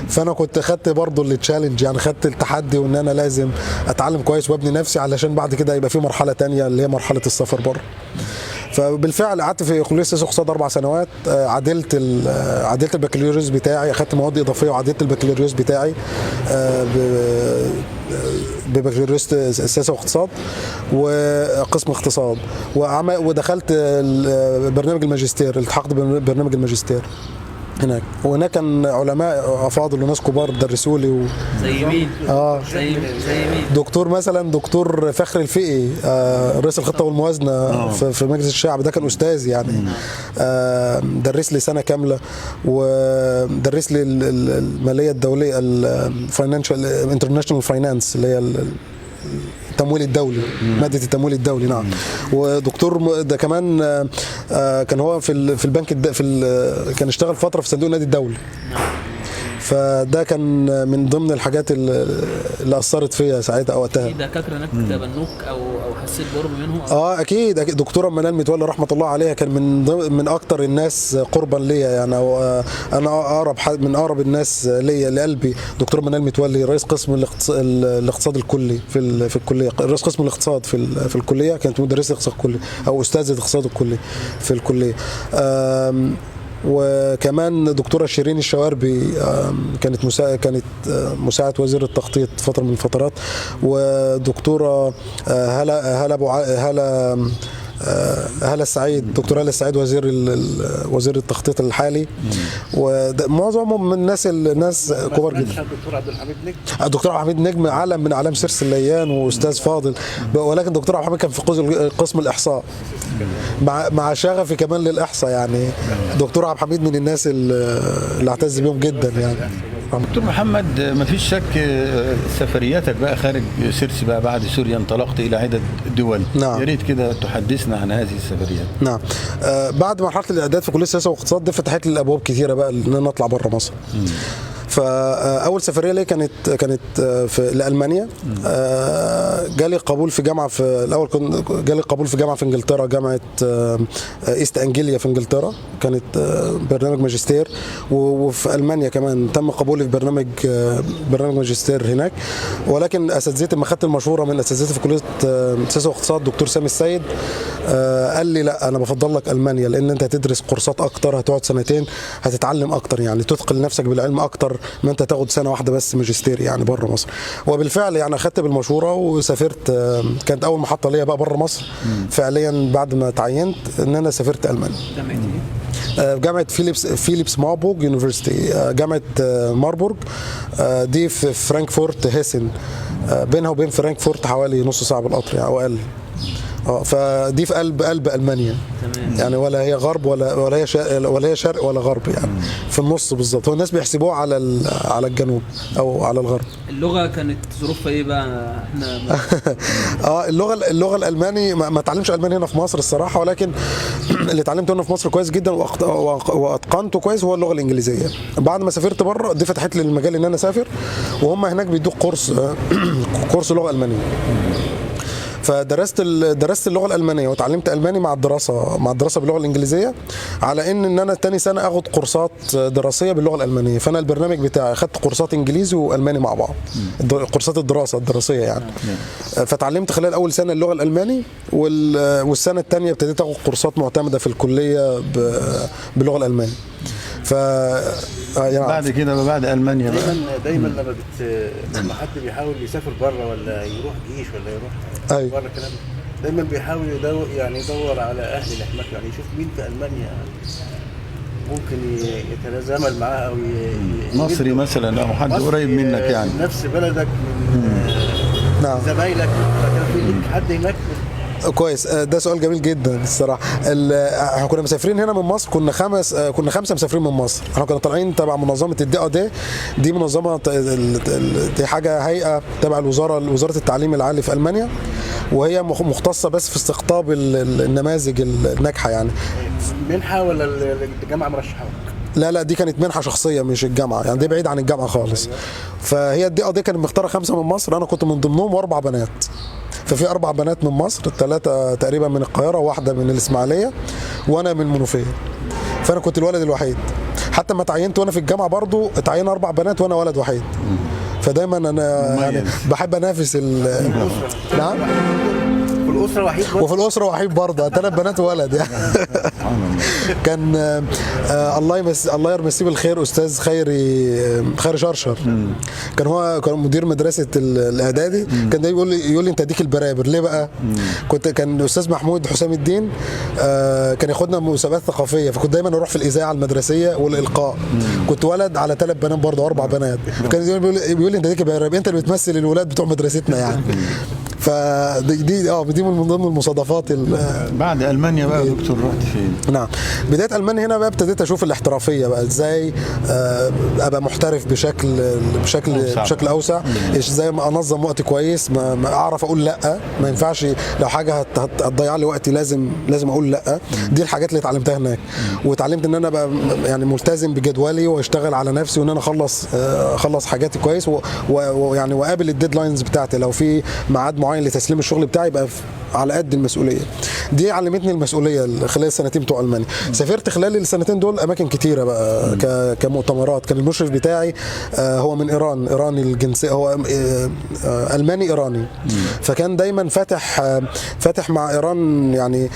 فانا كنت خدت برضه التشالنج يعني، خدت التحدي وان انا لازم اتعلم كويس وابني نفسي علشان بعد كده يبقى في مرحله تانية اللي هي مرحله السفر بره. فبالفعل قعدت في كليه السياسه واقتصاد 4 سنوات. عدلت البكالوريوس بتاعي، اخدت مواد اضافيه وعدلت البكالوريوس بتاعي ببكالوريوس السياسه واقتصاد وقسم اقتصاد، ودخلت برنامج الماجستير، التحقت ببرنامج الماجستير هناك. وهناك كان علماء افاضل وناس كبار درسوا لي زي مين؟ زي مين؟ دكتور فخر الفقي، رئيس الخطه والموازنه في مجلس الشعب، ده كان استاذ يعني. درس لي سنه كامله، ودرس لي الماليه الدوليه، الفاينانشال انترناشونال فاينانس اللي هي التمويل الدولي، ماده التمويل الدولي. نعم. ودكتور ده كمان كان هو في البنك كان اشتغل فتره في صندوق النادي الدولي. فده كان من ضمن الحاجات اللي اثرت فيا ساعتها او وقتها. دكاتره هناك تبنوك او حسيت بقرب منهم؟ اكيد. دكتوره منال متولي رحمه الله عليها كان من اكتر الناس قربا ليا يعني. انا من اقرب الناس ليا لقلبي دكتوره منال متولي، رئيس قسم الاقتصاد الكلي في الكليه، رئيس قسم الاقتصاد في الكليه. كانت مدرسه اقتصاد كلي او استاذه اقتصاد الكلي في الكليه. وكمان دكتوره شيرين الشواربي كانت مساعد وزير التخطيط فتره من الفترات. ودكتوره هلا السعيد، دكتور هلا السعيد وزير التخطيط الحالي. ومعظمهم من الناس كبار جدا. الدكتور عبد الحميد نجم، الدكتور عبد الحميد نجم علم من اعلام سيرس الليان واستاذ فاضل، ولكن دكتور عبد الحميد كان في قسم الاحصاء مع شغفي كمان للاحصاء يعني. دكتور عبد الحميد من الناس اللي اعتز بيهم جدا يعني. دكتور محمد، ما فيش شك سفرياتك بقى خارج سيرس بقى بعد سوريا انطلقت الى عده دول. نعم. يا ريت كده تحدثنا عن هذه السفريات. نعم. بعد مرحله الاعداد في كليه السياسه والاقتصاد دي فتحت لي الابواب كثيره بقى ان انا اطلع بره مصر. فاول سفريه لي كانت في لالمانيا. جالي قبول في جامعه جالي قبول في جامعه في انجلترا، جامعه ايست انجليا في انجلترا، كانت برنامج ماجستير. وفي المانيا كمان تم قبولي في برنامج ماجستير هناك. ولكن اساتذتي لما خدت المشوره من اساتذتي في كليه السياسه والاقتصاد دكتور سامي السيد قال لي لا، انا بفضل لك المانيا، لان انت هتدرس كورسات اكتر، هتقعد سنتين هتتعلم اكتر يعني، تثقل نفسك بالعلم اكتر ما انت تاخد سنه واحده بس ماجستير يعني بره مصر. وبالفعل يعني اخدت بالمشوره وسافرت. كانت اول محطه ليا بقى بره مصر فعليا بعد ما تعينت ان انا سافرت المانيا. جامعه فيليبس ماربورغ يونيفرسيتي، جامعه ماربورغ دي في فرانكفورت هيسن، بينها وبين فرانكفورت حوالي نص ساعه بالقطر يعني او اقل. فدي في قلب المانيا يعني، ولا هي غرب ولا هي شرق ولا غرب يعني، في النص بالظبط. هو الناس بيحسبوها على الجنوب او على الغرب. اللغه كانت ظروفها ايه بقى؟ احنا اللغه الالماني ما اتعلمش الماني هنا في مصر الصراحه، ولكن اللي اتعلمته هنا في مصر كويس جدا واتقنته كويس هو اللغه الانجليزيه. بعد ما سافرت بره دي فتحت لي المجال ان انا اسافر، وهم هناك بيدوك كورس لغه المانيه. درست اللغه الالمانيه وتعلمت الماني مع الدراسه باللغه الانجليزيه، على ان انا تاني سنه اخد كورسات دراسيه باللغه الالمانيه. فانا البرنامج بتاعي اخدت كورسات انجليزي والماني مع بعض، كورسات الدراسه الدراسيه يعني. فتعلمت خلال اول سنه اللغه الالماني، والسنه الثانيه ابتديت اخد كورسات معتمده في الكليه باللغه الالمانيه. يعني بعد كده بعد المانيا بقى دايما لما حد بيحاول يسافر بره ولا يروح جيش ولا يروح بره الكلام، دايما بيحاول يدور على اهل الاحماق، يعني يشوف مين في المانيا ممكن يتزامل معاه او مصري مثلا او حد قريب منك يعني نفس بلدك من زمايلك. كان في ليك حد هناك؟ كويس، ده سؤال جميل جدا الصراحه. احنا كنا مسافرين هنا من مصر، كنا خمسه مسافرين من مصر. احنا كنا طالعين تبع منظمه DAAD، دي منظمه دي حاجه هيئه تبع وزاره التعليم العالي في المانيا، وهي مختصه بس في استقطاب النماذج الناجحه يعني. منحه ولا الجامعه مرشحه؟ لا دي كانت منحه شخصيه مش الجامعه، يعني دي بعيد عن الجامعه خالص. فهي DAAD كانت مختاره 5 من مصر، انا كنت من ضمنهم و4 بنات. ففي 4 بنات من مصر، 3 تقريبا من القاهره، واحده من الاسماعيليه، وانا من المنوفيه. فانا كنت الولد الوحيد. حتى ما تعينت وانا في الجامعه برضو اتعين 4 بنات وانا ولد وحيد. فدايما انا يعني بحب انافس نعم. في الاسره وحيد برضه، وفي الاسره وحيد برضه 3 بنات وولد يعني. كان الله يرمسيه بالخير استاذ خيري شرشر، كان مدير مدرسه الاعدادي. كان ده يقول لي انت اديك البرابر ليه بقى؟ كان الاستاذ محمود حسام الدين كان ياخدنا مسابقات ثقافيه، فكنت دايما اروح في الاذاعه المدرسيه والالقاء. كنت ولد على 3 بنات برضه 4 بنات. كان بيقول لي انت اديك البرابر، انت اللي بتمثل الولاد بتوع مدرستنا يعني. فدي من ضمن المصادفات. بعد المانيا بقى يا دكتور رحت فين؟ نعم، بدايه المانيا هنا بقى ابتديت اشوف الاحترافيه بقى، ازاي ابقى محترف بشكل اوسع، ازاي ما انظم وقتي كويس، ما اعرف اقول لا. ما ينفعش لو حاجه هتضيع لي وقتي لازم اقول لا. دي الحاجات اللي اتعلمتها هناك، واتعلمت ان انا ابقى يعني ملتزم بجدولي واشتغل على نفسي، وان انا اخلص حاجاتي كويس، ويعني واقابل الديدلاينز بتاعتي. لو في ميعاد معين لتسليم الشغل بتاعي يبقى على قد المسؤوليه. دي علمتني المسؤوليه خلال السنتين بتوع المانيا. سافرت خلال السنتين دول اماكن كتيره بقى كمؤتمرات. كان المشرف بتاعي هو من ايراني الجنسيه، هو الماني ايراني. فكان دايما فاتح مع ايران يعني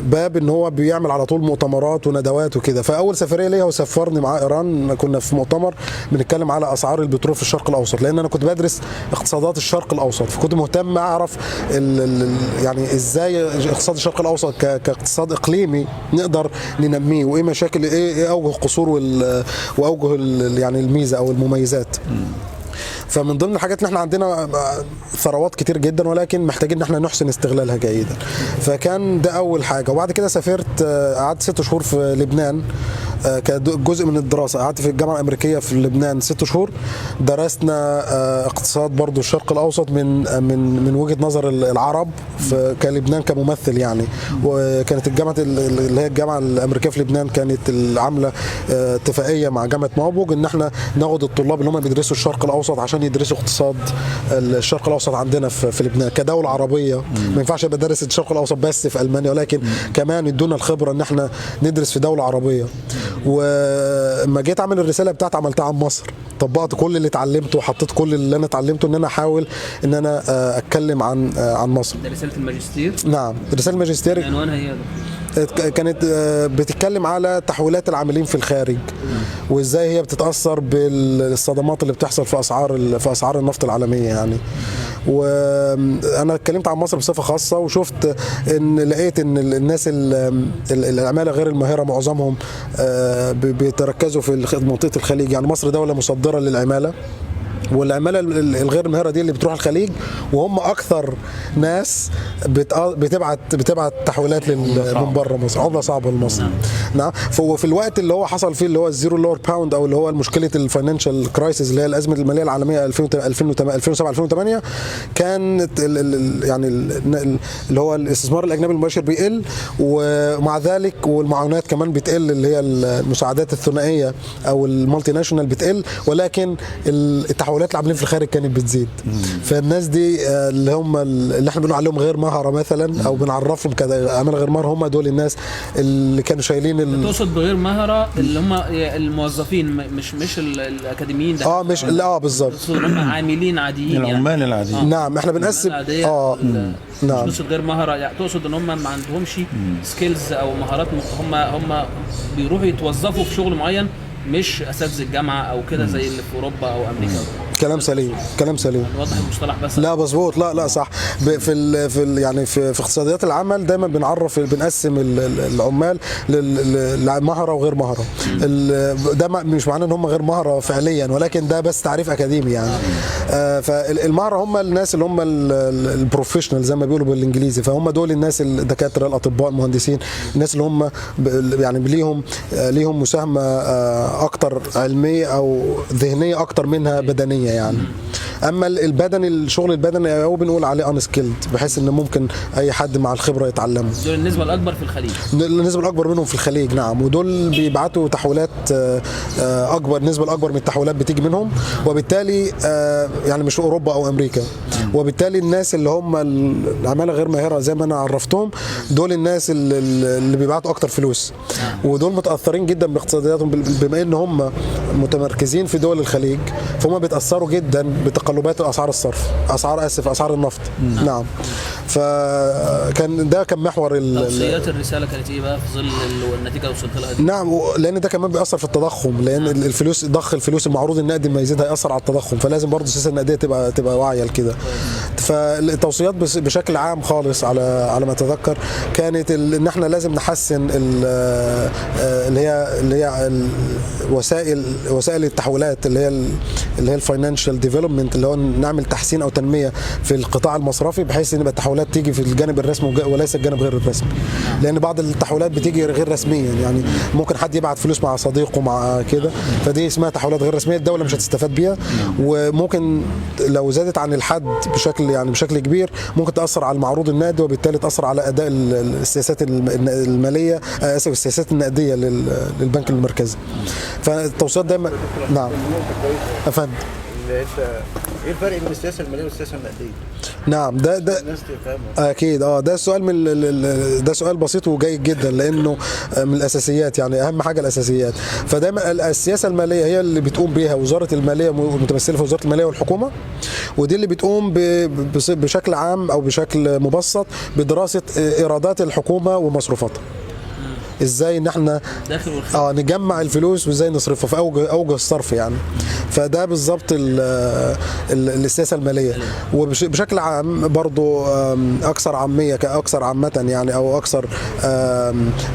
باب ان هو بيعمل على طول مؤتمرات وندوات وكده. فاول سفريه ليا هو سفرني مع ايران، كنا في مؤتمر بنتكلم على اسعار البترول في الشرق الاوسط، لان انا كنت بدرس اقتصادات الشرق الاوسط، فكنت مهتم اعرف يعني ازاي اقتصاد الشرق الاوسط كاقتصاد اقليمي نقدر ننميه، وايه مشاكل، ايه اوجه القصور واوجه يعني الميزه او المميزات. فمن ضمن الحاجات ان احنا عندنا ثروات كتير جدا، ولكن محتاجين ان احنا نحسن استغلالها جيدا. فكان ده اول حاجه. وبعد كده سافرت، قعدت 6 شهور في لبنان كجزء من الدراسه. قعدت في الجامعه الامريكيه في لبنان 6 شهور. درسنا اقتصاد برضو الشرق الاوسط من وجهه نظر العرب كلبنان كممثل يعني. وكانت الجامعه اللي هي الجامعه الامريكيه في لبنان كانت عامله اتفاقيه مع جامعه ماربورغ ان احنا ناخد الطلاب اللي هم بيدرسوا الشرق الاوسط عشان يدرسوا اقتصاد الشرق الاوسط عندنا في لبنان كدوله عربيه. ما ينفعش ابقى دارس الشرق الاوسط بس في المانيا، ولكن كمان يدونا الخبره ان احنا ندرس في دوله عربيه. وما جيت اعمل الرساله بتاعتي عملتها عن مصر، طبقت كل اللي اتعلمته وحطيت كل اللي انا اتعلمته ان انا احاول ان انا اتكلم عن مصر. ده رساله الماجستير؟ نعم، رساله الماجستير. عنوانها ايه؟ كانت بتتكلم على تحويلات العاملين في الخارج، وازاي هي بتتاثر بالصدمات اللي بتحصل في اسعار النفط العالميه يعني. وانا اتكلمت عن مصر بصفه خاصه، وشفت لقيت ان الناس العماله غير الماهره معظمهم بيتركزوا في منطقه الخليج. يعني مصر دوله مصدره للعماله، والعماله الغير الماهره دي اللي بتروح الخليج، وهم اكثر ناس بتبعت تحويلات من بره مصر، عمله صعبه لمصر. نعم. ففي الوقت اللي هو حصل فيه اللي هو الزيرو لور باوند، او اللي هو مشكله الفاينانشال كرايسيس اللي هي الازمه الماليه العالميه 2007 2008، كان يعني اللي هو الاستثمار الاجنبي المباشر بيقل، ومع ذلك والمعونات كمان بتقل، اللي هي المساعدات الثنائيه او المالتي ناشونال بتقل، ولكن التحويلات التحولات اللي عاملين في الخارج كانت بتزيد. فالناس دي اللي هم اللي احنا بنقول عليهم غير مهره مثلا، او بنعرفهم كعماله غير مهره، هم دول الناس اللي كانوا شايلين تقصد بغير مهره اللي هم الموظفين مش الاكاديميين ده؟ مش بالظبط، هم عاملين عاديين العمال يعني. العاديين. نعم احنا بنقسم نعم. مش غير مهره يعني، تقصد ان هم ما عندهمش سكيلز او مهارات، هم بيروحوا يتوظفوا في شغل معين، مش اساتذه الجامعه او كده زي اللي في اوروبا او امريكا. كلام سليم، كلام سليم. واضح المصطلح بس. لا مظبوط، لا صح. يعني في اقتصاديات العمل دايما بنقسم العمال لمهره وغير مهره. ده مش معناه ان هم غير مهره فعليا، ولكن ده بس تعريف اكاديمي يعني. فالمهره هم الناس اللي هم البروفيشنال زي ما بيقولوا بالانجليزي، فهم دول الناس الدكاتره، الاطباء، المهندسين، الناس اللي هم يعني ليهم مساهمه اكتر علميه او ذهنيه اكتر منها بدنيه يعني. اما الشغل البدني هو بنقول عليه انسكيلد، بحيث ان ممكن اي حد مع الخبره يتعلمه. دول النسبه الاكبر في الخليج. النسبه الاكبر منهم في الخليج، نعم. ودول بيبعتوا تحويلات اكبر، النسبه الاكبر من التحويلات بتيجي منهم، وبالتالي يعني مش اوروبا او امريكا. وبالتالي الناس اللي هم العماله غير ماهره زي ما انا عرفتهم، دول الناس اللي بيبعتوا اكتر فلوس، ودول متاثرين جدا باقتصادياتهم بما ان هم متمركزين في دول الخليج، فهم بيتاثروا جدا بتقلبات اسعار الصرف، اسعار النفط. نعم. فكان ده كان محور توصيات الرساله كانت ايه بقى في ظل النتيجه اللي وصلت لها دي؟ نعم، لان ده كمان بيأثر في التضخم، لان الفلوس، ضخ الفلوس، المعروض النقدي لما يزيد هيأثر على التضخم، فلازم برضه السياسه النقديه تبقى واعيه لكده. فالتوصيات بشكل عام خالص على ما اتذكر كانت ان احنا لازم نحسن اللي هي وسائل التحويلات، اللي هي الفاينانشال ديفلوبمنت، اللي هو نعمل تحسين او تنميه في القطاع المصرفي، بحيث ان التحويلات تيجي في الجانب الرسمي وليس الجانب غير الرسمي. لان بعض التحويلات بتيجي غير رسميا، يعني ممكن حد يبعت فلوس مع صديقه مع كده، فدي اسمها تحويلات غير رسميه، الدوله مش هتستفاد بيها، وممكن لو زادت عن الحد بشكل كبير ممكن تاثر على المعروض النقدي، وبالتالي تاثر على اداء السياسات الماليه، السياسات النقديه للبنك المركزي. فالتوصيات دايما. نعم افندم. ايه الفرق بين السياسه الماليه والسياسه النقديه؟ نعم، ده الناس تفهمه اكيد. ده سؤال ده سؤال بسيط وجيد جدا، لانه من الاساسيات، يعني اهم حاجه الاساسيات. فدايما السياسه الماليه هي اللي بتقوم بيها وزاره الماليه، متمثله في وزاره الماليه والحكومه، ودي اللي بتقوم بشكل عام او بشكل مبسط بدراسه ايرادات الحكومه ومصروفاتها. ازاي ان احنا نجمع الفلوس وازاي نصرفها في اوجه الصرف يعني. فده بالظبط السياسه الماليه. وبشكل عام برضو اكثر عاميه، اكثر عامه يعني، او اكثر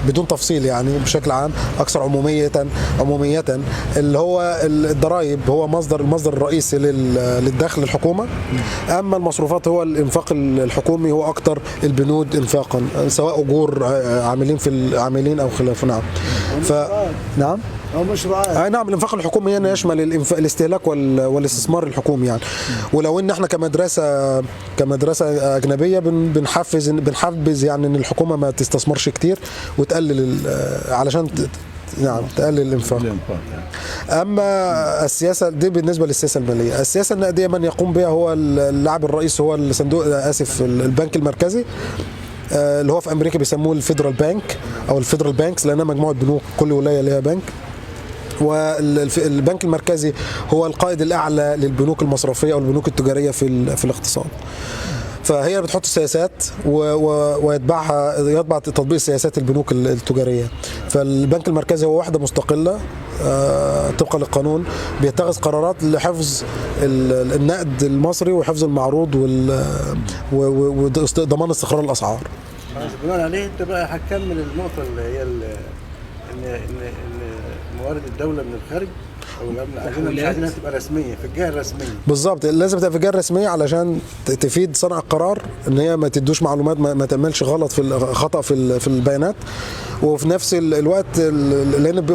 بدون تفصيل يعني، بشكل عام اكثر عموميه، اللي هو الضرائب هو المصدر الرئيسي للدخل الحكومه. اما المصروفات هو الانفاق الحكومي، هو اكثر البنود انفاقا، سواء اجور عاملين او خلافه. نعم. نعم او مشروعات. نعم، الانفاق الحكومي هنا يشمل الاستهلاك والاستثمار الحكومي يعني. ولو ان احنا كمدرسه اجنبيه بنحفز يعني ان الحكومه ما تستثمرش كتير وتقلل علشان تقلل الانفاق. اما السياسه دي بالنسبه للسياسه الماليه. السياسه النقديه من يقوم بها هو اللاعب الرئيسي، هو البنك المركزي، اللي هو في امريكا بيسموه الفيدرال بانك او الفيدرال بانكس، لانها مجموعه بنوك، كل ولايه لها بنك. والبنك المركزي هو القائد الاعلى للبنوك المصرفيه او البنوك التجاريه في الاقتصاد. فهي بتحط السياسات يتبع تطبيق سياسات البنوك التجاريه. فالبنك المركزي هو وحده مستقله طبقا للقانون، بيتخذ قرارات لحفظ النقد المصري وحفظ المعروض وضمان استقرار الاسعار. بناء عليه انت بقى هتكمل النقطه اللي هي ان موارد الدوله من الخارج مش عايزينها تبقى رسميه في الجهه الرسميه. بالظبط، لازم تبقى في الجهه الرسميه علشان تفيد صانع القرار، ان هي ما تدوش معلومات، ما تعملش خطا في البيانات. وفي نفس الوقت لان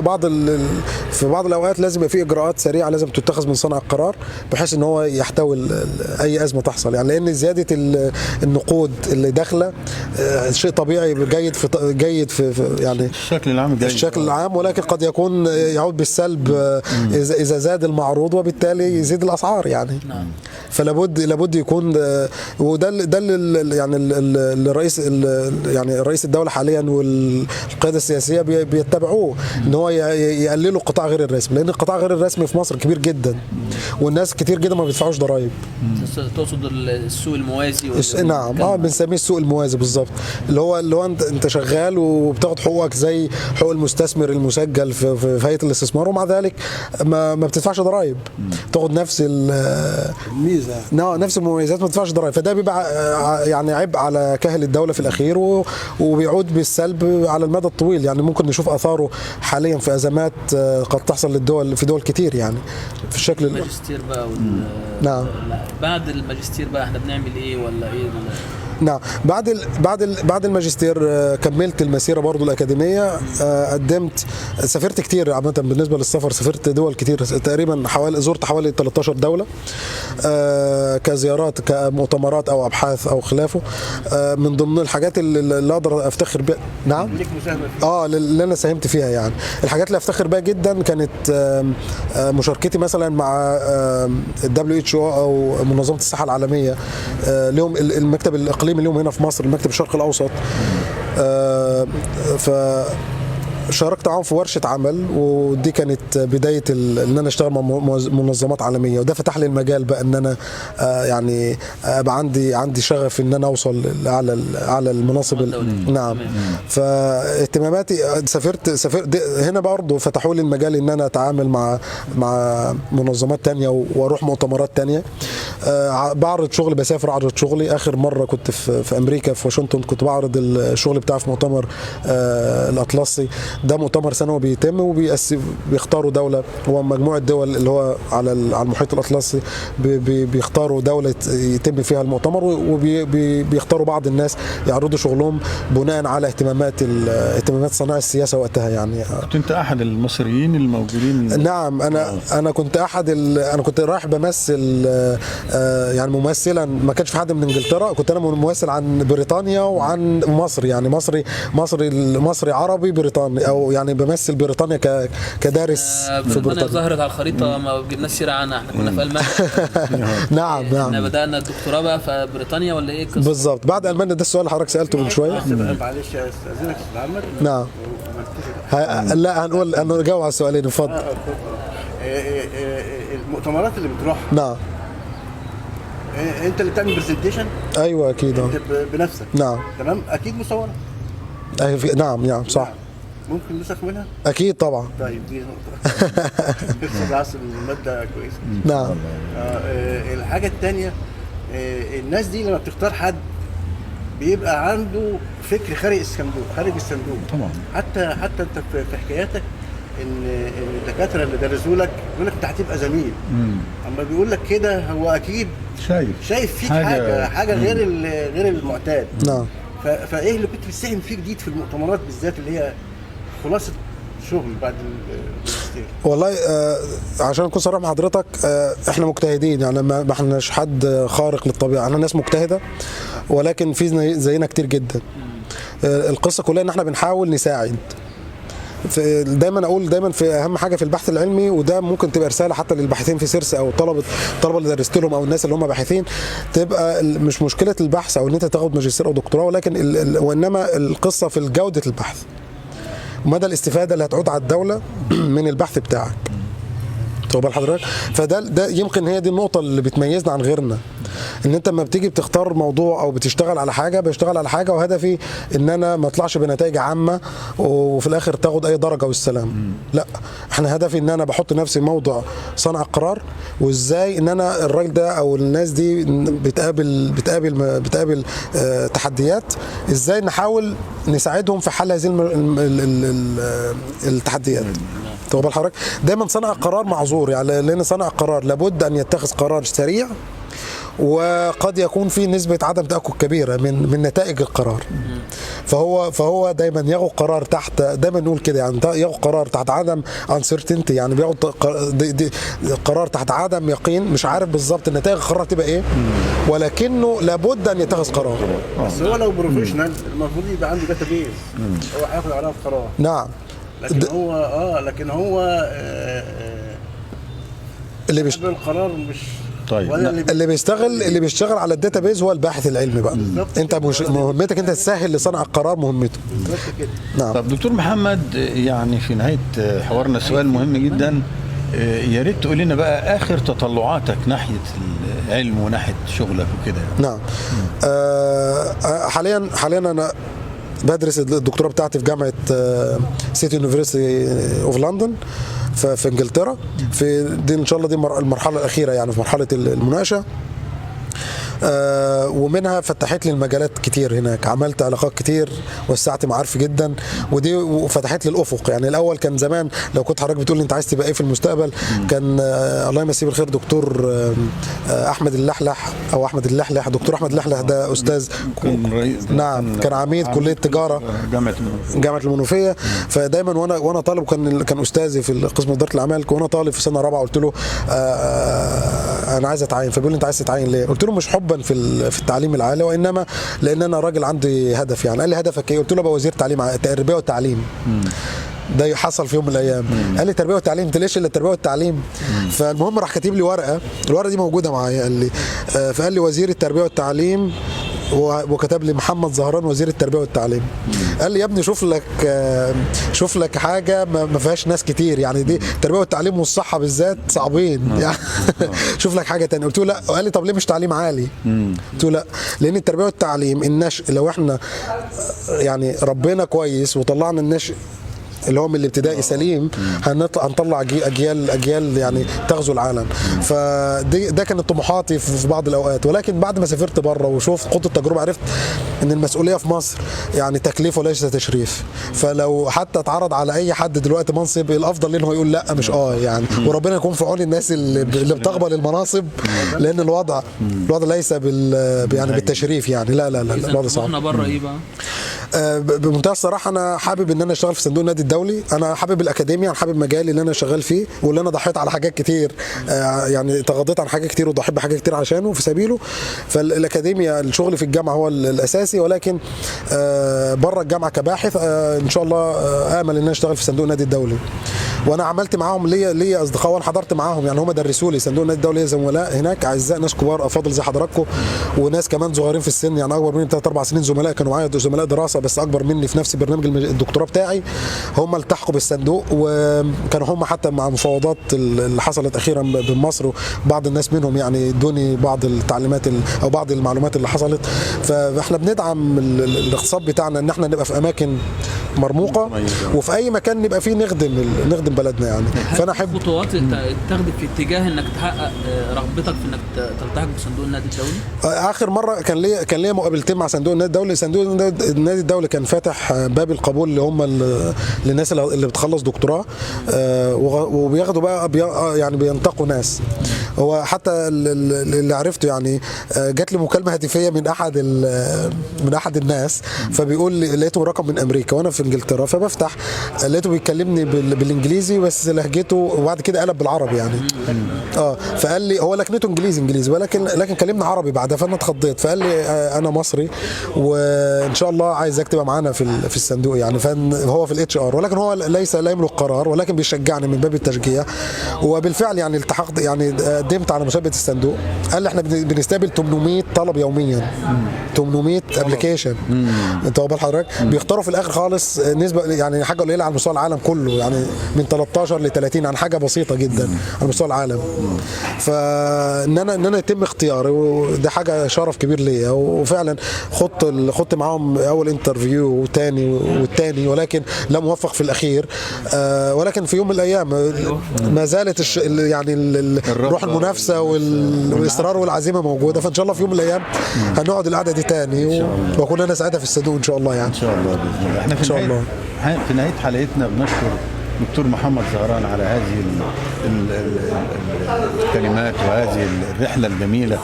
في بعض الاوقات لازم يبقى في اجراءات سريعه لازم تتخذ من صانع القرار، بحيث ان هو يحتوي اي ازمه تحصل يعني. لان زياده النقود اللي داخله شيء طبيعي جيد في يعني الشكل العام، ولكن قد يكون يعود بالسلب اذا زاد المعروض وبالتالي يزيد الاسعار يعني. فلابد يكون وده يعني الرئيس يعني رئيس الدوله حاليا والقياده السياسيه بيتبعوه ان هو يقللوا القطاع غير الرسمي، لان القطاع غير الرسمي في مصر كبير جدا والناس كتير جدا ما بيدفعوش ضرائب. تقصد السوق الموازي؟ نعم بنسميه السوق الموازي بالظبط، اللي هو انت شغال وبتاخد حقوقك زي حقوق المستثمر المسجل في هيئه الاستثمار، ومع ذلك ما بتدفعش ضرائب، تاخد نفس الميزه نفس المميزات ما بتدفعش ضرائب. فده بيبقى يعني عبء على كاهل الدوله في الاخير وبيعود بالسلب على المدى الطويل. يعني ممكن نشوف اثاره حاليا في ازمات قد تحصل للدول في دول كتير يعني في الشكل الماجستير بقى نعم. بعد الماجستير بقى احنا بنعمل ايه ولا ايه؟ نعم بعد الماجستير كملت المسيره برضو الاكاديميه. قدمت سافرت كتير عامه بالنسبه للسفر، سافرت دول كتير تقريبا زرت حوالي 13 دوله كزيارات كمؤتمرات او ابحاث او خلافه. من ضمن الحاجات اللي اقدر افتخر بها نعم اللي انا ساهمت فيها يعني الحاجات اللي افتخر بها جدا كانت مشاركتي مثلا مع WHO او منظمه الصحه العالميه، لهم المكتب الاقليمي اليوم هنا في مصر، المكتب الشرق الاوسط. شاركت معاهم في ورشه عمل، ودي كانت بدايه ان انا اشتغل مع منظمات عالميه، وده فتح لي المجال بقى ان انا يعني ابقى عندي شغف ان انا اوصل على المناصب. نعم. فاهتماماتي سافرت هنا برضه فتحوا لي المجال ان انا اتعامل مع منظمات تانية واروح مؤتمرات تانية، بعرض شغلي، بسافر اعرض شغلي. اخر مره كنت في امريكا في واشنطن، كنت بعرض الشغل بتاعي في مؤتمر الاطلسي. ده مؤتمر سنوي بيتم وبيختاروا دوله، هو مجموعه دول اللي هو على المحيط الاطلسي، بيختاروا دوله يتم فيها المؤتمر، وبيختاروا بعض الناس يعرضوا شغلهم بناء على اهتمامات صناع السياسه وقتها يعني. كنت انت احد المصريين الموجودين؟ نعم انا كنت انا كنت رايح بمثل يعني ممثلا، ما كانش في حد من انجلترا، كنت انا ممثل عن بريطانيا وعن مصر، يعني مصري عربي بريطاني، او يعني بمثل بريطانيا كدارس في بريطانيا. ظهرت على الخريطه، ما جبناش سيره عنها، احنا كنا في المانيا. نعم احنا بدانا الدكتوراه بقى في بريطانيا ولا ايه القصه؟ بالظبط، بعد المانيا. ده السؤال اللي حضرتك سالته من شويه. معلش استاذنك استاذ محمد. نعم. لا هنجاوب على السؤالين، اتفضل. المؤتمرات اللي بتروح نعم انت اللي بتعمل برزنتيشن؟ ايوه اكيد. انت بنفسك؟ نعم. تمام، اكيد مصوره. نعم صح. ممكن نسخ منها؟ اكيد طبعا. طيب دي نقطه. عصر الماده كويسه. نعم. الحاجه الثانيه، الناس دي لما بتختار حد بيبقى عنده فكر خارج الصندوق طبعا. حتى انت في حكاياتك ان الدكاتره اللي درسوا لك بيقول لك انت هتبقى زميل. اما بيقول لك كده هو اكيد شايف فيك حاجه غير المعتاد. نعم. فايه اللي كنت بتساهم فيه جديد في المؤتمرات بالذات اللي هي خلاصه شغل بعد الماجستير؟ والله عشان اكون صريح مع حضرتك، احنا مجتهدين يعني، ما احناش حد خارق للطبيعه، احنا ناس مجتهده ولكن في زينا كتير جدا. القصه كلها ان احنا بنحاول نساعد. دايما في اهم حاجه في البحث العلمي، وده ممكن تبقى رساله حتى للباحثين في سيرس او الطلبه اللي درست لهم او الناس اللي هم باحثين، تبقى مش مشكله البحث او ان انت تاخد ماجستير او دكتوراه، ولكن وانما القصه في جوده البحث ومدى الاستفاده اللي هتعود على الدوله من البحث بتاعك. تقبل حضرتك؟ فده يمكن هي دي النقطه اللي بتميزنا عن غيرنا، ان انت لما بتيجي بتختار موضوع او بتشتغل على حاجه، بشتغل على حاجه وهدفي ان انا ما اطلعش بنتائج عامه وفي الاخر تاخد اي درجه والسلام. لا، احنا هدفي ان انا بحط نفسي موضع صنع القرار، وازاي ان انا الراجل ده او الناس دي بتقابل تحديات، ازاي نحاول نساعدهم في حل هذه التحديات. تقبل حضرتك؟ دايما صنع القرار معذور، يعني لان صنع القرار لابد ان يتخذ قرار سريع، وقد يكون في نسبة عدم تأكد كبيرة من نتائج القرار. فهو دايما ياخد قرار تحت، دايما نقول كده يعني، ياخد قرار تحت عدم uncertainty، يعني بياخد قرار تحت عدم يقين، مش عارف بالظبط النتائج القرار تبقى ايه، ولكنه لابد ان يتخذ قرار. بس هو لو بروفيشنال المفروض يبقى عنده داتابيز هو هياخد عليها قرار. نعم. لكن هو اللي القرار مش طيب اللي بيشتغل على الداتابيز هو الباحث العلمي بقى. انت مهمتك انت تسهل لصانع القرار مهمته. نعم. طب دكتور محمد، يعني في نهايه حوارنا سؤال مهم جدا، يا ريت تقول لنا بقى اخر تطلعاتك ناحيه العلم وناحيه شغلك وكده. نعم. حاليا انا بدرس الدكتوراه بتاعتي في جامعه سيتي يونيفرسيتي اوف لندن في انجلترا. في دي ان شاء الله دي المرحله الاخيره يعني في مرحله المناقشه. ومنها فتحت لي المجالات كتير هناك، عملت علاقات كتير، وسعت معارفي جدا، ودي وفتحت لي الافق. يعني الاول كان زمان لو كنت حضرتك بتقول لي انت عايز تبقى ايه في المستقبل، كان الله يمسيه بالخير دكتور احمد اللحلح او احمد اللحلح. دكتور احمد اللحلح ده استاذ، نعم، كان عميد كليه تجاره جامعه المنوفيه. فدايما وانا طالب كان استاذي في قسم اداره الاعمال. وانا طالب في سنه رابعه قلت له انا عايز اتعين. فبيقول لي انت عايز تتعين ليه؟ قلت له مش حبا في التعليم العالي، وانما لان انا راجل عندي هدف. يعني قال لي هدفك ايه؟ قلت له ابقى وزير تربيه وتعليم. ده حصل في يوم من الايام. قال لي تربيه وتعليم، انت ليش الا التربيه والتعليم؟ فالمهم راح كاتب لي ورقه، الورقه دي موجوده معايا. قال لي فقال لي وزير التربيه والتعليم، وكتب لي محمد زهران وزير التربيه والتعليم. قال لي يا ابني شوف لك حاجه ما فيهاش ناس كتير، يعني دي التربيه والتعليم والصحه بالذات صعبين يعني شوف لك حاجه ثانيه. قلت له لا. قال لي طب ليه مش تعليم عالي؟ قلت له لا، لان التربيه والتعليم النشء، لو احنا يعني ربنا كويس وطلعنا النشء اللي هو من الابتدائي سليم، هنطلع اجيال يعني تغزو العالم. فده كانت طموحاتي في بعض الاوقات. ولكن بعد ما سافرت بره وشوف خدت التجربه، عرفت ان المسؤوليه في مصر يعني تكليف وليس تشريف. فلو حتى اتعرض على اي حد دلوقتي منصب، الافضل ليه انه يقول لا مش يعني. وربنا يكون في عون الناس اللي بتقبل المناصب، لان الوضع ليس يعني بالتشريف يعني. لا الوضع صعب. احنا بره ايه بقى؟ بمنتهى الصراحه انا حابب ان انا اشتغل في صندوق النادي الدولي. انا حابب الاكاديميا، انا حابب مجالي اللي انا شغال فيه، واللي انا ضحيت على حاجات كتير، يعني تغاضيت عن حاجات كتير وضحيت بحاجات كتير عشانه في سبيله. فالاكاديميا الشغل في الجامعه هو الاساسي، ولكن بره الجامعه كباحث ان شاء الله امل ان انا اشتغل في صندوق النادي الدولي. وانا عملت معاهم ليا اصدقاء، وانا حضرت معاهم يعني، هم درسوا لي صندوق النادي الدولي، زملاء هناك اعزاء، ناس كبار افاضل زي حضراتكم، وناس كمان صغيرين في السن، يعني اكبر مني 3-4 سنين، زملاء كانوا معايا، زملاء دراسه بس اكبر مني في نفس برنامج الدكتوراه بتاعي. هم التحقوا بالصندوق، وكانوا هم حتى مع مفاوضات اللي حصلت اخيرا بين مصر، وبعض الناس منهم يعني ادوني بعض التعليمات او بعض المعلومات اللي حصلت. فاحنا بندعم الاقتصاد بتاعنا ان احنا نبقى في اماكن مرموقه، وفي اي مكان نبقى فيه نخدم بلدنا يعني. فانا احب خطوات تاخدك في اتجاه انك تحقق رغبتك في انك تلتحق بصندوق النادي الدولي. اخر مره كان ليا مقابلتين مع صندوق النادي الدولي. صندوق النادي الدولي كان فاتح باب القبول اللي هم للناس اللي بتخلص دكتوراه، وبياخدوا بقى يعني بينتقوا ناس. هو حتى اللي عرفته يعني جات لي مكالمه هاتفيه من احد الناس، فبيقول لي لقيته رقم من امريكا وانا في انجلترا، فبفتح لقيته بيكلمني بالانجليزي بس لهجته، وبعد كده قلب بالعربي يعني. فقال لي هو لكنته انجليزي ولكن كلمنا عربي بعدها، فانا اتخضيت. فقال لي انا مصري وان شاء الله عايزك تبقى معانا في الصندوق يعني. فهو في الاتش ار، ولكن هو لا يملك قرار، ولكن بيشجعني من باب التشجيع. وبالفعل يعني التحقت، يعني قدمت على مسابقه الصندوق. قال لي احنا بنستقبل 800 طلب يوميا، 800 ابلكيشن. انت واخد بال حضرتك؟ بيختاروا في الاخر خالص نسبه يعني حاجه قليله على مستوى العالم كله، يعني من 13 ل 30، يعني حاجه بسيطه جدا على مستوى العالم. فان انا يتم اختياري، وده حاجه شرف كبير ليا. وفعلا خدت معاهم اول انترفيو والتاني، ولكن لم اوفق في الاخير. ولكن في يوم من الايام ما زالت يعني روح المنافسه والاصرار والعزيمه موجوده. فان شاء الله في يوم من الايام هنقعد القعده دي تاني، واكون انا سعيده في الصندوق ان شاء الله يعني. ان شاء الله باذن الله. احنا في نهايه حلقتنا بنشكر دكتور محمد زهران على هذه الكلمات وهذه الرحله الجميله،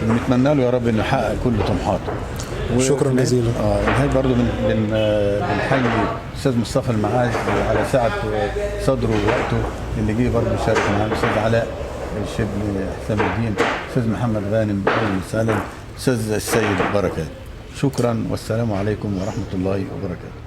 ونتمنى له يا رب انه يحقق كل طموحاته. شكرا جزيلا. نهاية برضه بنحيي الاستاذ مصطفى المعاز على سعه صدره ووقته اللي جه برضه يشارك معنا، الاستاذ علاء الشبلي، حسام الدين، الاستاذ محمد غانم، اهلا وسهلا، الاستاذ السيد بركات. شكرا والسلام عليكم ورحمه الله وبركاته.